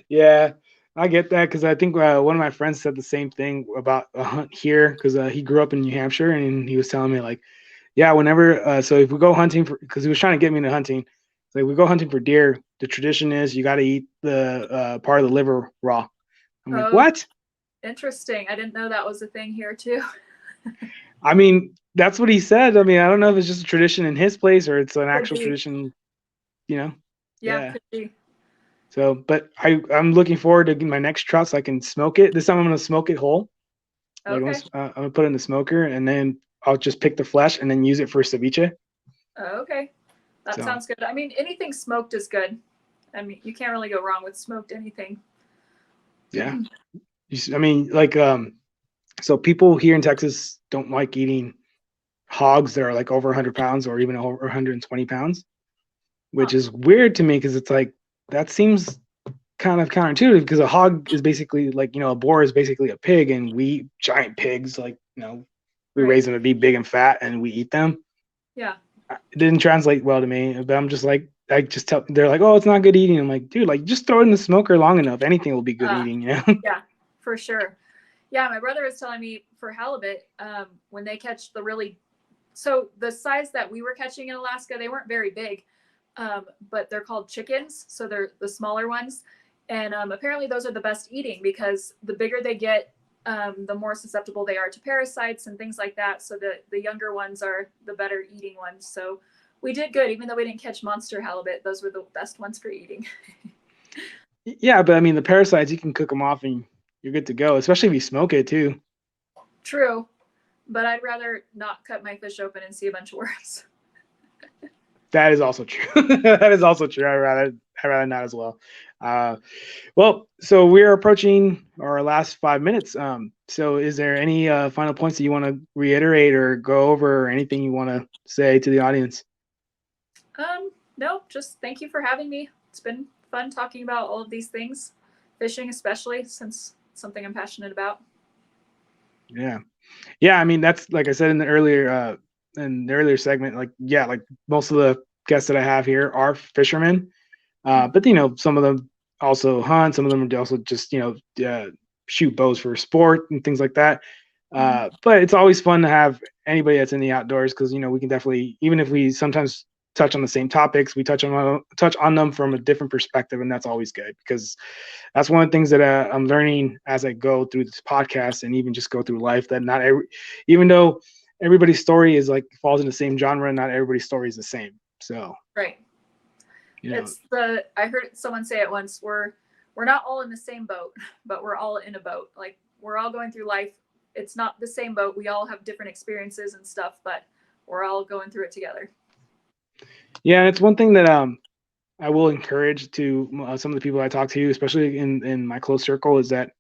Yeah, I get that because I think one of my friends said the same thing about a hunt here because he grew up in New Hampshire and he was telling me like, yeah, whenever so if we go hunting for because he was trying to get me into hunting, so if we go hunting for deer, the tradition is you got to eat the part of the liver raw. I'm like, what? Interesting. I didn't know that was a thing here too. I mean, that's what he said. I mean, I don't know if it's just a tradition in his place or it's an actual tradition, Yeah, could be. So, but I'm looking forward to my next trout so I can smoke it. This time I'm gonna smoke it whole. Like Okay. I'm gonna put it in the smoker and then I'll just pick the flesh and then use it for ceviche. Okay. That So sounds good. I mean, anything smoked is good. I mean, you can't really go wrong with smoked anything. yeah, I mean, like so people here in Texas don't like eating hogs that are like over 100 pounds or even over 120 pounds, Huh. which is weird to me because it's like that seems kind of counterintuitive because a hog is basically like, a boar is basically a pig and we eat giant pigs, like, we Right. raise them to be big and fat and we eat them. Yeah. It didn't translate well to me, but I'm just like, I just tell, they're like, oh, it's not good eating. I'm like, dude, like just throw it in the smoker long enough. Anything will be good Uh, eating, yeah, for sure. Yeah, my brother was telling me for halibut, when they catch so the size that we were catching in Alaska, they weren't very big, but they're called chickens, so they're the smaller ones, and apparently those are the best eating because the bigger they get, the more susceptible they are to parasites and things like that. So the younger ones are the better eating ones. So we did good, even though we didn't catch monster halibut. Those were the best ones for eating. Yeah, but I mean, the parasites, you can cook them off and you're good to go, especially if you smoke it too. True, but I'd rather not cut my fish open and see a bunch of worms. That is also true. That is also true. I'd rather not as well. Uh, well, so we're approaching our last 5 minutes. So is there any final points that you want to reiterate or go over, or anything you want to say to the audience? No, just thank you for having me. It's been fun talking about all of these things, fishing especially, since it's something I'm passionate about. Yeah, yeah. I mean, that's like I said in the earlier segment. Like, yeah, like most of the guests that I have here are fishermen, but some of them also hunt. Some of them also just shoot bows for sport and things like that. Mm-hmm. But it's always fun to have anybody that's in the outdoors because we can definitely, even if we sometimes touch on the same topics, we touch on them from a different perspective, and that's always good because that's one of the things that I'm learning as I go through this podcast and even just go through life. That not every, even though everybody's story is like falls in the same genre, not everybody's story is the same. So Right. you know, I heard someone say it once. We're not all in the same boat, but we're all in a boat. Like we're all going through life. It's not the same boat. We all have different experiences and stuff, but we're all going through it together. yeah, and it's one thing that I will encourage to some of the people I talk to, especially in my close circle, is that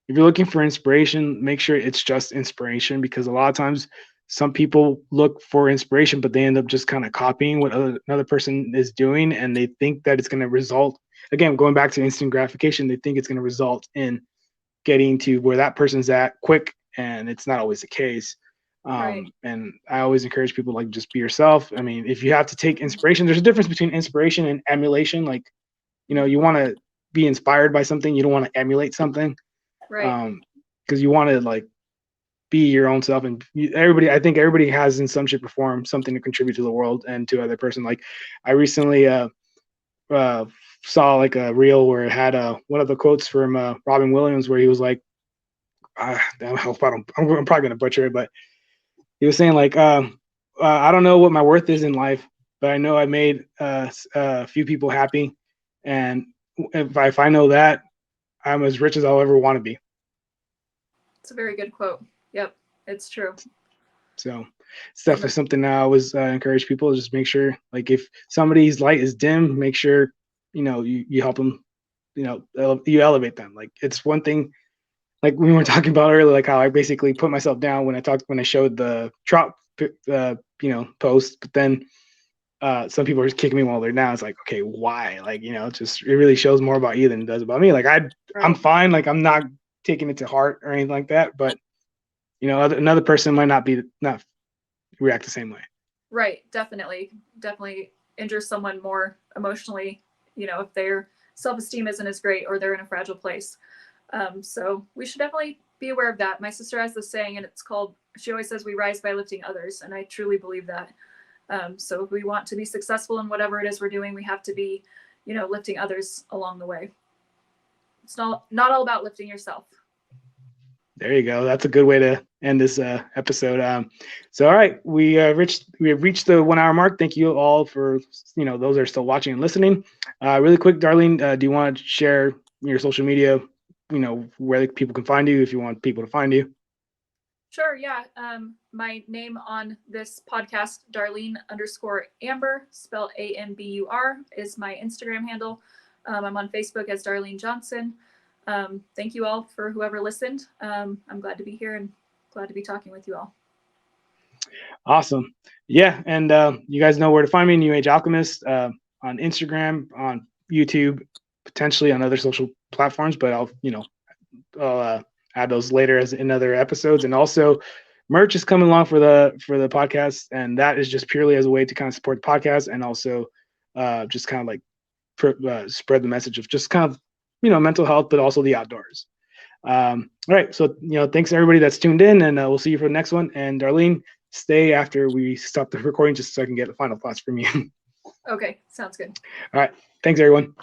if you're looking for inspiration, make sure it's just inspiration because a lot of times some people look for inspiration, but they end up just kind of copying what another person is doing, and they think that it's going to result. Again, going back to instant gratification, they think it's going to result in getting to where that person's at quick, and it's not always the case. Right. And I always encourage people like just be yourself. I mean, if you have to take inspiration, there's a difference between inspiration and emulation. Like, you want to be inspired by something, you don't want to emulate something, Right. because you want to like be your own self. And I think everybody has in some shape or form something to contribute to the world and to other person. Like I recently uh, saw like a reel where it had one of the quotes from Robin Williams where he was like, damn, I hope I'm probably gonna butcher it, but he was saying like, I don't know what my worth is in life, but I know I made a few people happy, and if I know that, I'm as rich as I'll ever want to be. It's a very good quote. Yep, it's true. So it's definitely something that I always encourage people to just make sure, like if somebody's light is dim, make sure you help them, you elevate them. Like it's one thing, like we were talking about earlier, like how I basically put myself down when I showed the trout post, but then some people are just kicking me while they're down. It's like, okay, why? Like, it really shows more about you than it does about me. Like I'm Right. fine. Like I'm not taking it to heart or anything like that, but another person might not react the same way. Right. Definitely injure someone more emotionally, if their self-esteem isn't as great or they're in a fragile place. So we should definitely be aware of that. My sister has this saying, and she always says, we rise by lifting others. And I truly believe that. So if we want to be successful in whatever it is we're doing, we have to be, lifting others along the way. It's not all about lifting yourself. There you go. That's a good way to end this episode. So, all right, we have reached the 1 hour mark. Thank you all for those that are still watching and listening. Really quick, Darlene, do you want to share your social media? Where people can find you if you want people to find you. Sure. Yeah. My name on this podcast, Darlene_Ambur, spelled AMBUR, is my Instagram handle. I'm on Facebook as Darlene Johnson. Thank you all for whoever listened. I'm glad to be here and glad to be talking with you all. Awesome. Yeah. And you guys know where to find me, New Age Alchemist, on Instagram, on YouTube, potentially on other social platforms, but I'll add those later as in other episodes. And also merch is coming along for the podcast. And that is just purely as a way to kind of support the podcast and also just kind of like spread the message of just kind of, mental health, but also the outdoors. All right. So, thanks everybody that's tuned in, and we'll see you for the next one. And Darlene, stay after we stop the recording just so I can get the final thoughts from you. Okay. Sounds good. All right. Thanks, everyone.